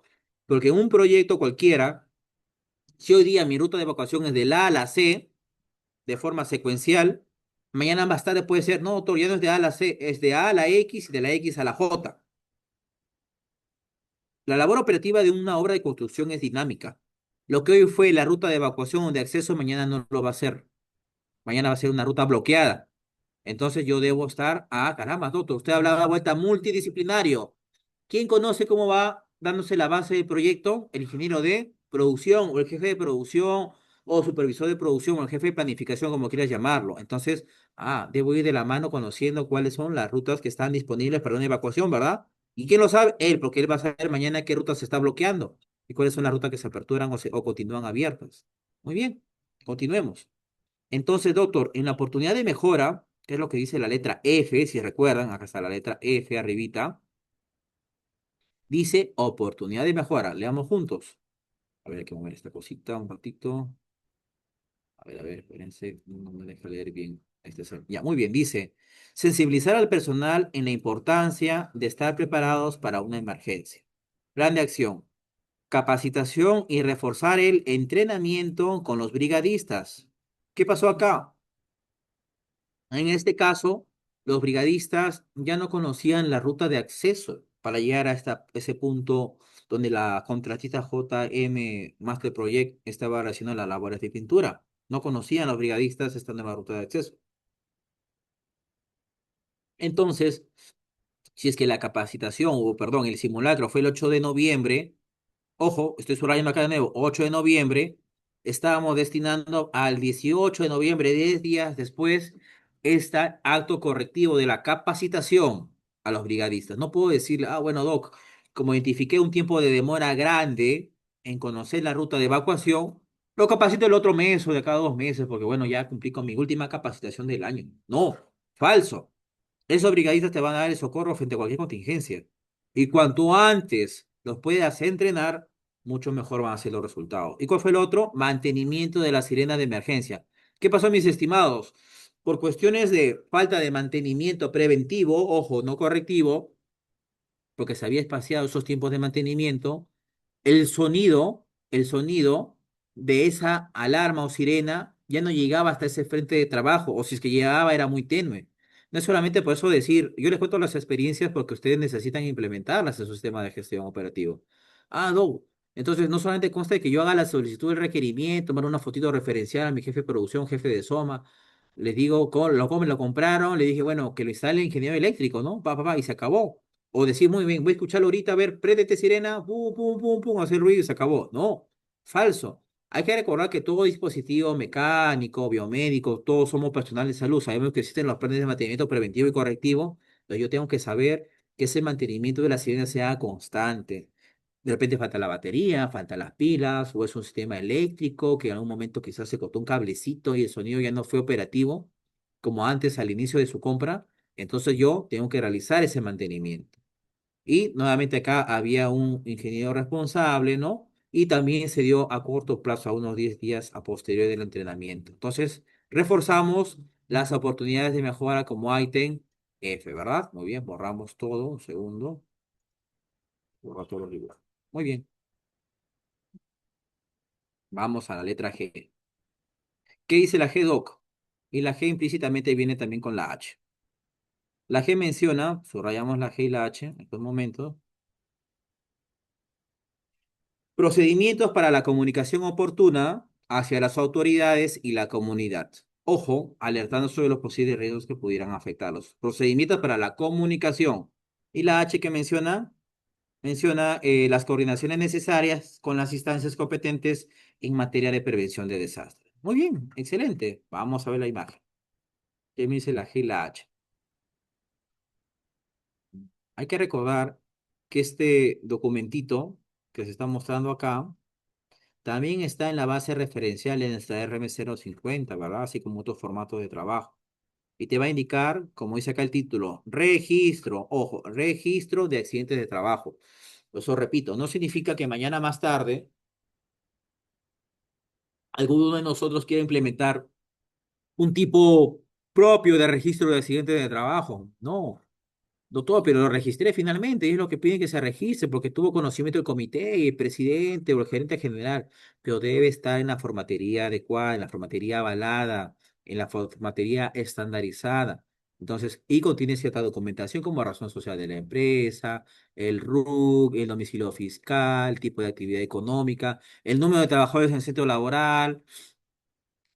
Porque en un proyecto cualquiera, si hoy día mi ruta de evacuación es de la A a la C, de forma secuencial, mañana más tarde puede ser, no, doctor, ya no es de A a la C, es de A a la X y de la X a la J. La labor operativa de una obra de construcción es dinámica. Lo que hoy fue la ruta de evacuación o de acceso, mañana no lo va a ser. Mañana va a ser una ruta bloqueada. Entonces yo debo estar, caramba, doctor, usted hablaba de vuelta multidisciplinario. ¿Quién conoce cómo va dándose la base del proyecto? El ingeniero de producción o el jefe de producción o supervisor de producción o el jefe de planificación, como quieras llamarlo. Entonces, debo ir de la mano conociendo cuáles son las rutas que están disponibles para una evacuación, ¿verdad? ¿Y quién lo sabe? Él, porque él va a saber mañana qué ruta se está bloqueando y cuáles son las rutas que se aperturan o continúan abiertas. Muy bien, continuemos. Entonces, doctor, en la oportunidad de mejora, que es lo que dice la letra F, si recuerdan, acá está la letra F arribita, dice oportunidad de mejora. Leamos juntos. A ver, hay que mover esta cosita un ratito. A ver, espérense, no me deja leer bien. Ya, muy bien, dice, sensibilizar al personal en la importancia de estar preparados para una emergencia. Plan de acción, capacitación y reforzar el entrenamiento con los brigadistas. ¿Qué pasó acá? En este caso, los brigadistas ya no conocían la ruta de acceso para llegar a ese punto donde la contratista JM Master Project estaba haciendo las labores de pintura. No conocían los brigadistas esta nueva ruta de acceso. Entonces, si es que la capacitación, o perdón, el simulacro fue el 8 de noviembre, ojo, estoy subrayando acá de nuevo, 8 de noviembre, estábamos destinando al 18 de noviembre, 10 días después, este acto correctivo de la capacitación a los brigadistas. No puedo decirle, bueno, doc, como identifiqué un tiempo de demora grande en conocer la ruta de evacuación, lo capacito el otro mes o de cada 2 meses, porque bueno, ya cumplí con mi última capacitación del año. No, falso. Esos brigadistas te van a dar el socorro frente a cualquier contingencia. Y cuanto antes los puedas entrenar, mucho mejor van a ser los resultados. ¿Y cuál fue el otro? Mantenimiento de la sirena de emergencia. ¿Qué pasó, mis estimados? Por cuestiones de falta de mantenimiento preventivo, ojo, no correctivo, porque se había espaciado esos tiempos de mantenimiento, el sonido de esa alarma o sirena ya no llegaba hasta ese frente de trabajo, o si es que llegaba era muy tenue. No es solamente por eso decir, yo les cuento las experiencias porque ustedes necesitan implementarlas en su sistema de gestión operativo. Ah, no. Entonces, no solamente consta de que yo haga la solicitud del requerimiento, tomar una fotito referencial a mi jefe de producción, jefe de SOMA, les digo cómo me lo compraron, le dije, bueno, que lo instale el ingeniero eléctrico, ¿no? Y se acabó. O decir, muy bien, voy a escucharlo ahorita, a ver, préndete sirena, pum, pum, pum, pum, hacer ruido y se acabó. No, falso. Hay que recordar que todo dispositivo mecánico, biomédico, todos somos personal de salud. Sabemos que existen los planes de mantenimiento preventivo y correctivo, pero yo tengo que saber que ese mantenimiento de la sirena sea constante. De repente falta la batería, faltan las pilas, o es un sistema eléctrico que en algún momento quizás se cortó un cablecito y el sonido ya no fue operativo, como antes al inicio de su compra. Entonces yo tengo que realizar ese mantenimiento. Y nuevamente acá había un ingeniero responsable, ¿no? Y también se dio a corto plazo, a unos 10 días a posterior del entrenamiento. Entonces, reforzamos las oportunidades de mejora como ítem F, ¿verdad? Muy bien, borramos todo, un segundo, borra todos los libros. Muy bien, vamos a la letra G. ¿Qué dice la G, Doc? Y la G implícitamente viene también con la H. La G menciona, subrayamos la G y la H en estos momentos. Procedimientos para la comunicación oportuna hacia las autoridades y la comunidad. Ojo, alertando sobre los posibles riesgos que pudieran afectarlos. Procedimientos para la comunicación. Y la H que menciona las coordinaciones necesarias con las instancias competentes en materia de prevención de desastres. Muy bien, excelente. Vamos a ver la imagen. ¿Qué me dice la G y la H? Hay que recordar que este documentito que se está mostrando acá también está en la base referencial en esta RM050, ¿verdad? Así como otros formatos de trabajo. Y te va a indicar, como dice acá el título, registro, ojo, registro de accidentes de trabajo. Eso repito, no significa que mañana más tarde alguno de nosotros quiera implementar un tipo propio de registro de accidentes de trabajo. No. Doctor, pero lo registré finalmente, y es lo que piden que se registre, porque tuvo conocimiento del comité y el presidente o el gerente general, pero debe estar en la formatería adecuada, en la formatería avalada, en la formatería estandarizada. Entonces, y contiene cierta documentación como razón social de la empresa, el RUC, el domicilio fiscal, tipo de actividad económica, el número de trabajadores en el centro laboral,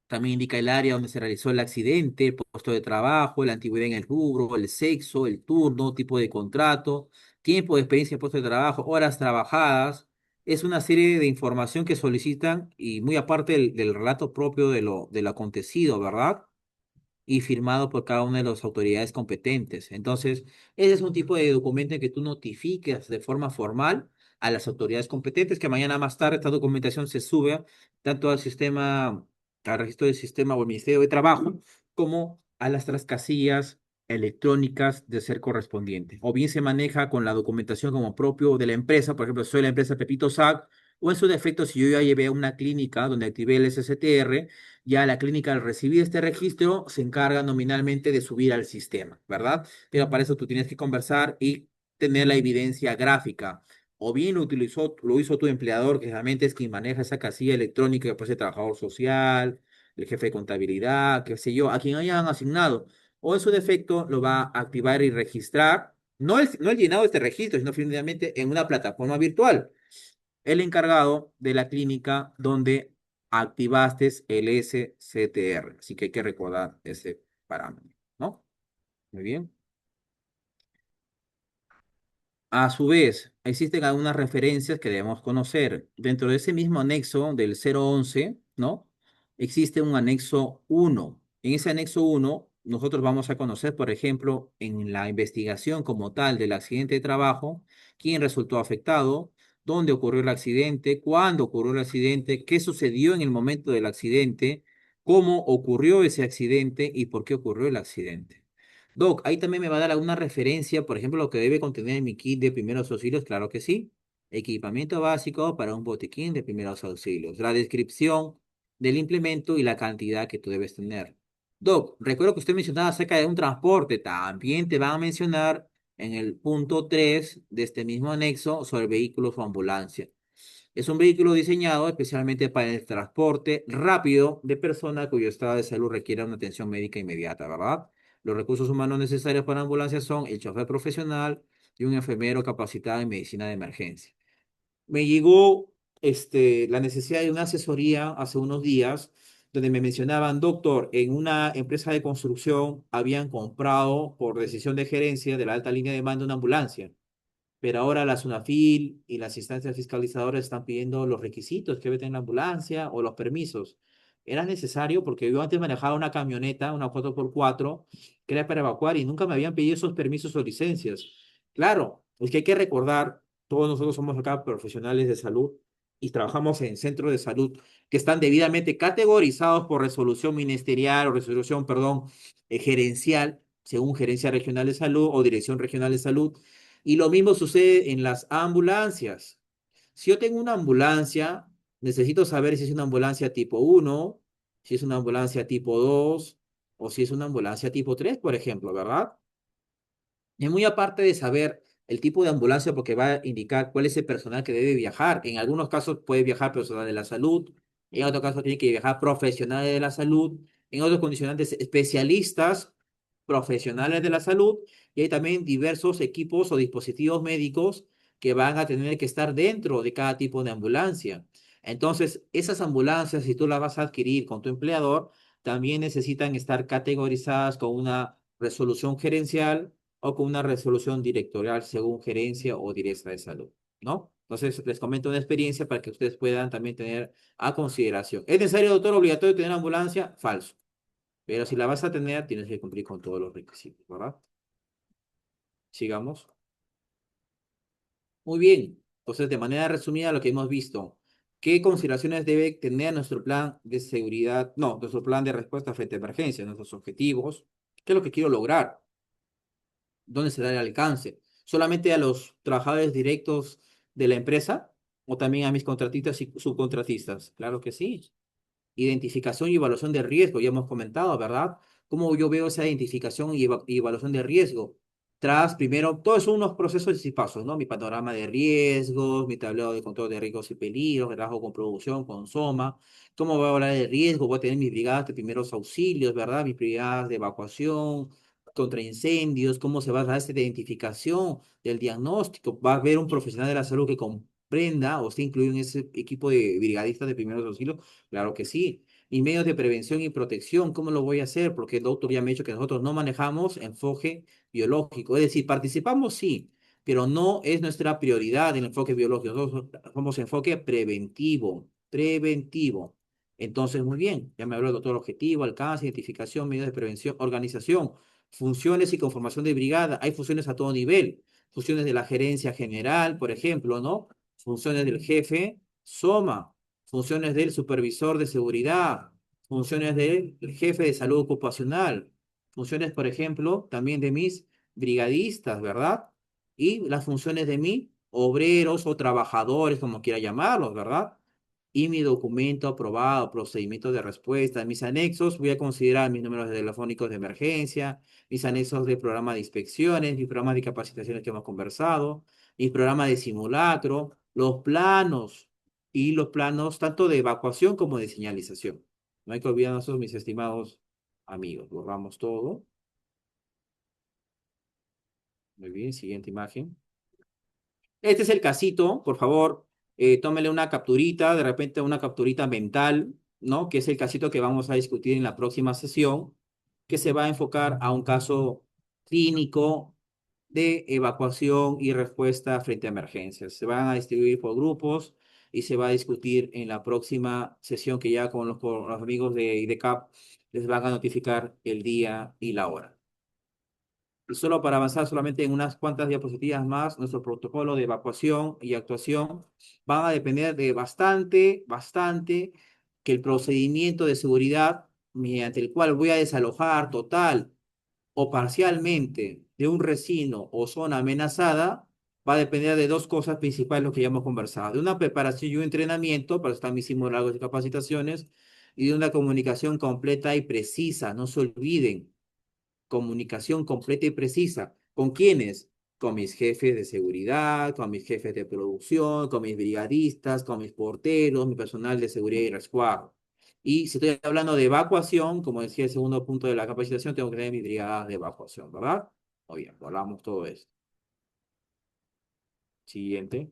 también indica el área donde se realizó el accidente, el puesto de trabajo, la antigüedad en el rubro, el sexo, el turno, tipo de contrato, tiempo de experiencia en puesto de trabajo, horas trabajadas. Es una serie de información que solicitan y muy aparte del relato propio de lo acontecido, ¿verdad? Y firmado por cada una de las autoridades competentes. Entonces, ese es un tipo de documento en que tú notificas de forma formal a las autoridades competentes que mañana más tarde esta documentación se sube tanto al sistema, al registro del sistema o al Ministerio de Trabajo, como a las otras casillas electrónicas de ser correspondiente. O bien se maneja con la documentación como propio de la empresa, por ejemplo, soy la empresa Pepito SAC, o en su defecto, si yo ya llevé a una clínica donde activé el SSTR, ya la clínica al recibir este registro se encarga nominalmente de subir al sistema, ¿verdad? Pero para eso tú tienes que conversar y tener la evidencia gráfica. O bien lo hizo tu empleador, que realmente es quien maneja esa casilla electrónica, que puede ser trabajador social, el jefe de contabilidad, qué sé yo, a quien hayan asignado. O en su defecto lo va a activar y registrar, no el llenado de este registro, sino finalmente en una plataforma virtual el encargado de la clínica donde activaste el SCTR. Así que hay que recordar ese parámetro, ¿no? Muy bien. A su vez, existen algunas referencias que debemos conocer. Dentro de ese mismo anexo del 011, ¿no? Existe un anexo 1. En ese anexo 1, nosotros vamos a conocer, por ejemplo, en la investigación como tal del accidente de trabajo, quién resultó afectado, dónde ocurrió el accidente, cuándo ocurrió el accidente, qué sucedió en el momento del accidente, cómo ocurrió ese accidente y por qué ocurrió el accidente. Doc, ahí también me va a dar alguna referencia, por ejemplo, lo que debe contener mi kit de primeros auxilios, claro que sí. Equipamiento básico para un botiquín de primeros auxilios. La descripción del implemento y la cantidad que tú debes tener. Doc, recuerdo que usted mencionaba acerca de un transporte. También te van a mencionar en el punto 3 de este mismo anexo sobre vehículos o ambulancia. Es un vehículo diseñado especialmente para el transporte rápido de personas cuyo estado de salud requiere una atención médica inmediata, ¿verdad? Los recursos humanos necesarios para ambulancia son el chofer profesional y un enfermero capacitado en medicina de emergencia. Me llegó la necesidad de una asesoría hace unos días donde me mencionaban, doctor, en una empresa de construcción habían comprado por decisión de gerencia de la alta línea de mando una ambulancia, pero ahora la SUNAFIL y las instancias fiscalizadoras están pidiendo los requisitos que debe tener la ambulancia o los permisos. Era necesario porque yo antes manejaba una camioneta, una 4x4 que era para evacuar y nunca me habían pedido esos permisos o licencias. Claro, es que hay que recordar, todos nosotros somos acá profesionales de salud y trabajamos en centros de salud que están debidamente categorizados por resolución ministerial o resolución, perdón, gerencial, según Gerencia Regional de Salud o Dirección Regional de Salud, y lo mismo sucede en las ambulancias. Si yo tengo una ambulancia, necesito saber si es una ambulancia tipo 1, si es una ambulancia tipo 2 o si es una ambulancia tipo 3, por ejemplo, ¿verdad? Y muy aparte de saber el tipo de ambulancia, porque va a indicar cuál es el personal que debe viajar. En algunos casos puede viajar personal de la salud, en otros casos tiene que viajar profesionales de la salud, en otros condicionantes especialistas profesionales de la salud, y hay también diversos equipos o dispositivos médicos que van a tener que estar dentro de cada tipo de ambulancia. Entonces, esas ambulancias, si tú las vas a adquirir con tu empleador, también necesitan estar categorizadas con una resolución gerencial o con una resolución directorial según gerencia o dirección de salud, ¿no? Entonces, les comento una experiencia para que ustedes puedan también tener a consideración. ¿Es necesario, doctor, obligatorio tener ambulancia? Falso. Pero si la vas a tener, tienes que cumplir con todos los requisitos, ¿verdad? Sigamos. Muy bien. Entonces, de manera resumida, lo que hemos visto, ¿qué consideraciones debe tener nuestro plan de seguridad? No, nuestro plan de respuesta frente a emergencias, nuestros objetivos. ¿Qué es lo que quiero lograr? ¿Dónde se da el alcance? ¿Solamente a los trabajadores directos de la empresa o también a mis contratistas y subcontratistas? Claro que sí. Identificación y evaluación de riesgo, ya hemos comentado, ¿verdad? ¿Cómo yo veo esa identificación y evaluación de riesgo? Tras, primero, todos son unos procesos y pasos, ¿no? Mi panorama de riesgos, mi tablero de control de riesgos y peligros, trabajo con producción, con SOMA. ¿Cómo voy a hablar de riesgo? Voy a tener mis brigadas de primeros auxilios, ¿verdad? Mis brigadas de evacuación contra incendios, cómo se va a dar esta identificación del diagnóstico. Va a haber un profesional de la salud que comprenda o esté incluido en ese equipo de brigadistas de primeros auxilios. Claro que sí. Y medios de prevención y protección, ¿cómo lo voy a hacer? Porque el doctor ya me ha dicho que nosotros no manejamos enfoque biológico. Es decir, participamos sí, pero no es nuestra prioridad el enfoque biológico. Nosotros somos enfoque preventivo, preventivo. Entonces, muy bien, ya me habló del doctor objetivo, alcance, identificación, medios de prevención, organización, funciones y conformación de brigada. Hay funciones a todo nivel, funciones de la gerencia general, por ejemplo, ¿no? Funciones del jefe, SOMA, funciones del supervisor de seguridad, funciones del jefe de salud ocupacional, funciones, por ejemplo, también de mis brigadistas, ¿verdad? Y las funciones de mis obreros o trabajadores, como quiera llamarlos, ¿verdad? Y mi documento aprobado, procedimiento de respuesta. Mis anexos, voy a considerar mis números telefónicos de emergencia, mis anexos de programa de inspecciones, mis programas de capacitaciones que hemos conversado, mis programas de simulacro, los planos y los planos tanto de evacuación como de señalización. No hay que olvidar nosotros, mis estimados amigos. Borramos todo. Muy bien, siguiente imagen. Este es el casito, por favor, tómele una capturita, de repente una capturita mental, ¿no? Que es el casito que vamos a discutir en la próxima sesión, que se va a enfocar a un caso clínico de evacuación y respuesta frente a emergencias. Se van a distribuir por grupos y se va a discutir en la próxima sesión que ya con los amigos de IDECAP les van a notificar el día y la hora. Y solo para avanzar solamente en unas cuantas diapositivas más, nuestro protocolo de evacuación y actuación van a depender de bastante que el procedimiento de seguridad mediante el cual voy a desalojar total o parcialmente de un recinto o zona amenazada va a depender de dos cosas principales, lo que ya hemos conversado. De una preparación y un entrenamiento, para eso están mis simulacros y capacitaciones, y de una comunicación completa y precisa. No se olviden, comunicación completa y precisa. ¿Con quiénes? Con mis jefes de seguridad, con mis jefes de producción, con mis brigadistas, con mis porteros, mi personal de seguridad y resguardo. Y si estoy hablando de evacuación, como decía el segundo punto de la capacitación, tengo que tener mis brigadas de evacuación, ¿verdad? Muy bien, hablamos todo esto. Siguiente.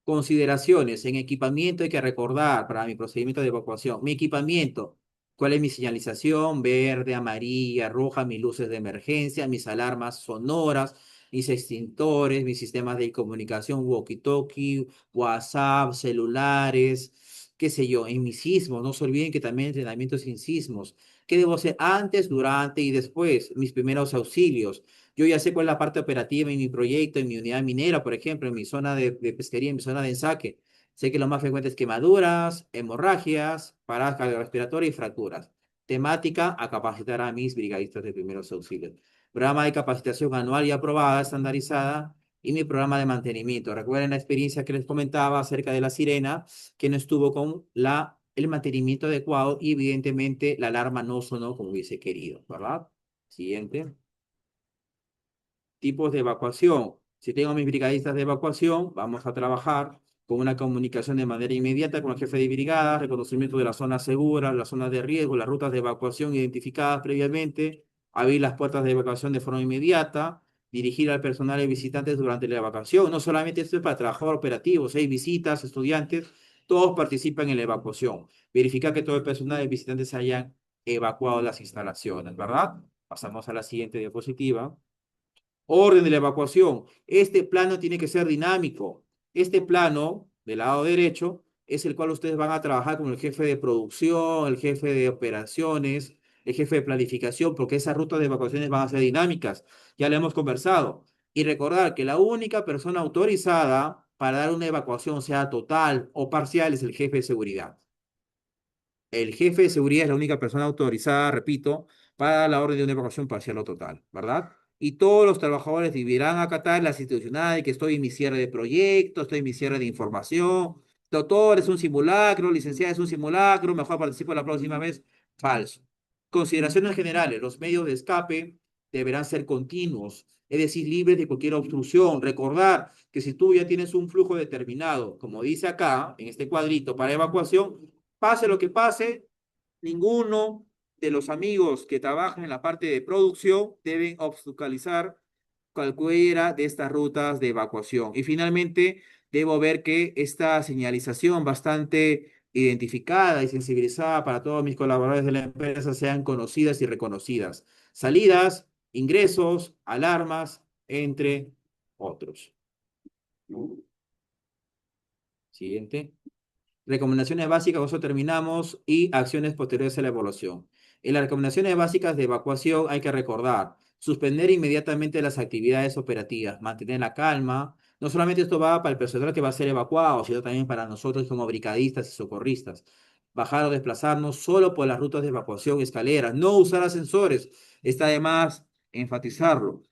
Consideraciones. En equipamiento hay que recordar para mi procedimiento de evacuación. Mi equipamiento. ¿Cuál es mi señalización? Verde, amarilla, roja, mis luces de emergencia, mis alarmas sonoras, mis extintores, mis sistemas de comunicación, walkie-talkie, WhatsApp, celulares, qué sé yo, en mis sismos. No se olviden que también entrenamiento sin sismos. ¿Qué debo hacer antes, durante y después? Mis primeros auxilios. Yo ya sé cuál es la parte operativa en mi proyecto, en mi unidad minera, por ejemplo, en mi zona de pesquería, en mi zona de ensaque. Sé que lo más frecuente es quemaduras, hemorragias, paradas cardiorrespiratorias y fracturas. Temática, a capacitar a mis brigadistas de primeros auxilios. Programa de capacitación anual y aprobada, estandarizada, y mi programa de mantenimiento. Recuerden la experiencia que les comentaba acerca de la sirena, que no estuvo con el mantenimiento adecuado y evidentemente la alarma no sonó como hubiese querido, ¿verdad? Siguiente. Tipos de evacuación. Si tengo mis brigadistas de evacuación, vamos a trabajar con una comunicación de manera inmediata con el jefe de brigada, reconocimiento de las zonas seguras, las zonas de riesgo, las rutas de evacuación identificadas previamente, abrir las puertas de evacuación de forma inmediata, dirigir al personal y visitantes durante la evacuación. No solamente esto es para trabajar operativos, hay visitas, estudiantes, todos participan en la evacuación. Verificar que todo el personal y visitantes hayan evacuado las instalaciones, ¿verdad? Pasamos a la siguiente diapositiva. Orden de la evacuación. Este plano tiene que ser dinámico. Este plano del lado derecho es el cual ustedes van a trabajar con el jefe de producción, el jefe de operaciones, el jefe de planificación, porque esas rutas de evacuaciones van a ser dinámicas. Ya lo hemos conversado. Y recordar que la única persona autorizada para dar una evacuación, sea total o parcial, es el jefe de seguridad. El jefe de seguridad es la única persona autorizada, repito, para dar la orden de una evacuación parcial o total, ¿verdad? Y todos los trabajadores deberán acatar las institucionales que estoy en mi cierre de proyecto, estoy en mi cierre de información. Doctor, es un simulacro, licenciada, es un simulacro, mejor participo la próxima vez. Falso. Consideraciones generales, los medios de escape deberán ser continuos, es decir, libres de cualquier obstrucción. Recordar que si tú ya tienes un flujo determinado, como dice acá, en este cuadrito para evacuación, pase lo que pase, ninguno de los amigos que trabajan en la parte de producción deben obstaculizar cualquiera de estas rutas de evacuación. Y finalmente, debo ver que esta señalización bastante identificada y sensibilizada para todos mis colaboradores de la empresa sean conocidas y reconocidas. Salidas, ingresos, alarmas, entre otros. Siguiente. Recomendaciones básicas, con eso terminamos, y acciones posteriores a la evaluación. En las recomendaciones básicas de evacuación hay que recordar, suspender inmediatamente las actividades operativas, mantener la calma. No solamente esto va para el personal que va a ser evacuado, sino también para nosotros como brigadistas y socorristas. Bajar o desplazarnos solo por las rutas de evacuación, escaleras, no usar ascensores. Está de más enfatizarlo.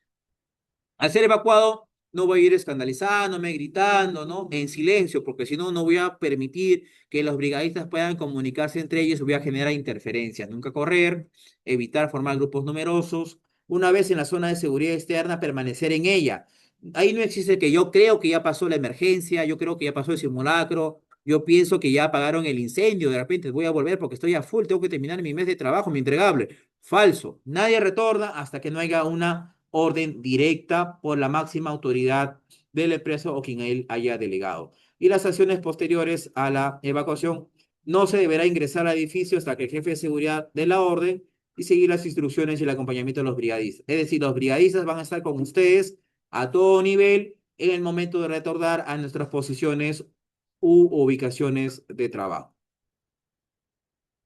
Al ser evacuado, no voy a ir escandalizándome, gritando, ¿no? En silencio, porque si no, no voy a permitir que los brigadistas puedan comunicarse entre ellos, voy a generar interferencias. Nunca correr, evitar formar grupos numerosos. Una vez en la zona de seguridad externa, permanecer en ella. Ahí no existe que yo creo que ya pasó la emergencia, yo creo que ya pasó el simulacro, yo pienso que ya apagaron el incendio, de repente voy a volver porque estoy a full, tengo que terminar mi mes de trabajo, mi entregable. Falso. Nadie retorna hasta que no haya una orden directa por la máxima autoridad de la empresa o quien él haya delegado. Y las acciones posteriores a la evacuación, no se deberá ingresar al edificio hasta que el jefe de seguridad dé la orden y seguir las instrucciones y el acompañamiento de los brigadistas. Es decir, los brigadistas van a estar con ustedes a todo nivel en el momento de retornar a nuestras posiciones u ubicaciones de trabajo.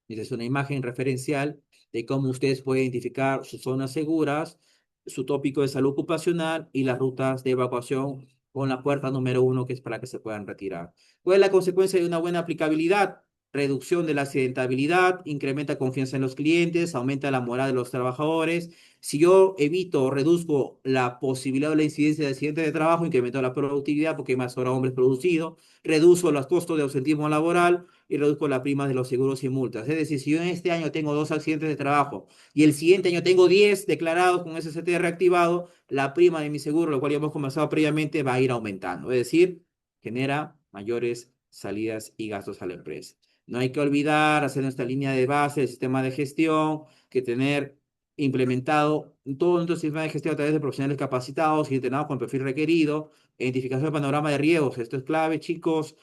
Esta es una imagen referencial de cómo ustedes pueden identificar sus zonas seguras, su tópico de salud ocupacional y las rutas de evacuación con la puerta número 1, que es para que se puedan retirar. ¿Cuál es la consecuencia de una buena aplicabilidad? reducción de la accidentabilidad, incrementa confianza en los clientes, aumenta la moral de los trabajadores. Si yo evito o reduzco la posibilidad de la incidencia de accidentes de trabajo, incremento la productividad porque hay más horas hombres producidos, reduzco los costos de ausentismo laboral y reduzco las primas de los seguros y multas. Es decir, si yo en este año tengo 2 accidentes de trabajo y el siguiente año tengo 10 declarados con SST reactivado, la prima de mi seguro, lo cual ya hemos conversado previamente, va a ir aumentando. Es decir, genera mayores salidas y gastos a la empresa. No hay que olvidar hacer nuestra línea de base del sistema de gestión, que tener implementado todo nuestro sistema de gestión a través de profesionales capacitados y entrenados con el perfil requerido, identificación del panorama de riesgos. Esto es clave, chicos.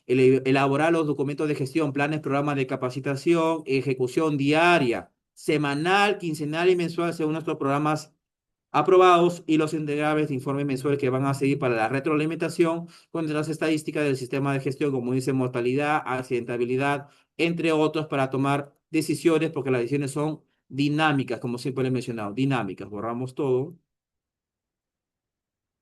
Elaborar los documentos de gestión, planes, programas de capacitación, ejecución diaria, semanal, quincenal y mensual según nuestros programas aprobados y los entregables de informe mensual que van a seguir para la retroalimentación con las estadísticas del sistema de gestión, como dice mortalidad, accidentabilidad, entre otros, para tomar decisiones, porque las decisiones son dinámicas, como siempre he mencionado, dinámicas. Borramos todo.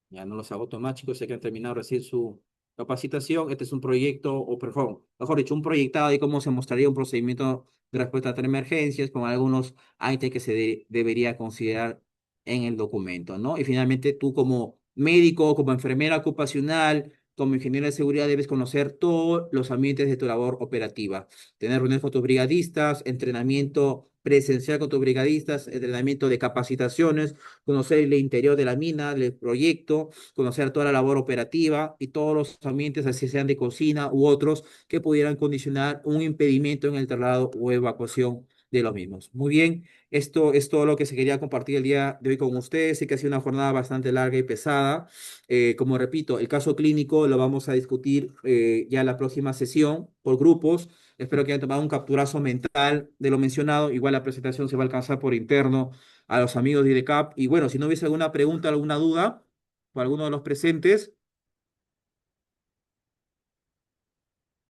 Ya no los hago automáticos, sé que han terminado recién su capacitación. Este es un proyecto, o perdón, mejor dicho, un proyectado de cómo se mostraría un procedimiento de respuesta a emergencias con algunos ítems que debería considerar en el documento, ¿no? Y finalmente tú como médico, como enfermera ocupacional, como ingeniero de seguridad, debes conocer todos los ambientes de tu labor operativa. Tener reuniones con tus brigadistas, entrenamiento presencial con tus brigadistas, entrenamiento de capacitaciones, conocer el interior de la mina, del proyecto, conocer toda la labor operativa y todos los ambientes, así sean de cocina u otros, que pudieran condicionar un impedimento en el traslado o evacuación de los mismos. Muy bien, esto es todo lo que se quería compartir el día de hoy con ustedes. Sé que ha sido una jornada bastante larga y pesada. Como repito, el caso clínico lo vamos a discutir ya en la próxima sesión por grupos. Espero que hayan tomado un capturazo mental de lo mencionado. Igual la presentación se va a alcanzar por interno a los amigos de IDECAP. Y bueno, si no hubiese alguna pregunta, alguna duda por alguno de los presentes,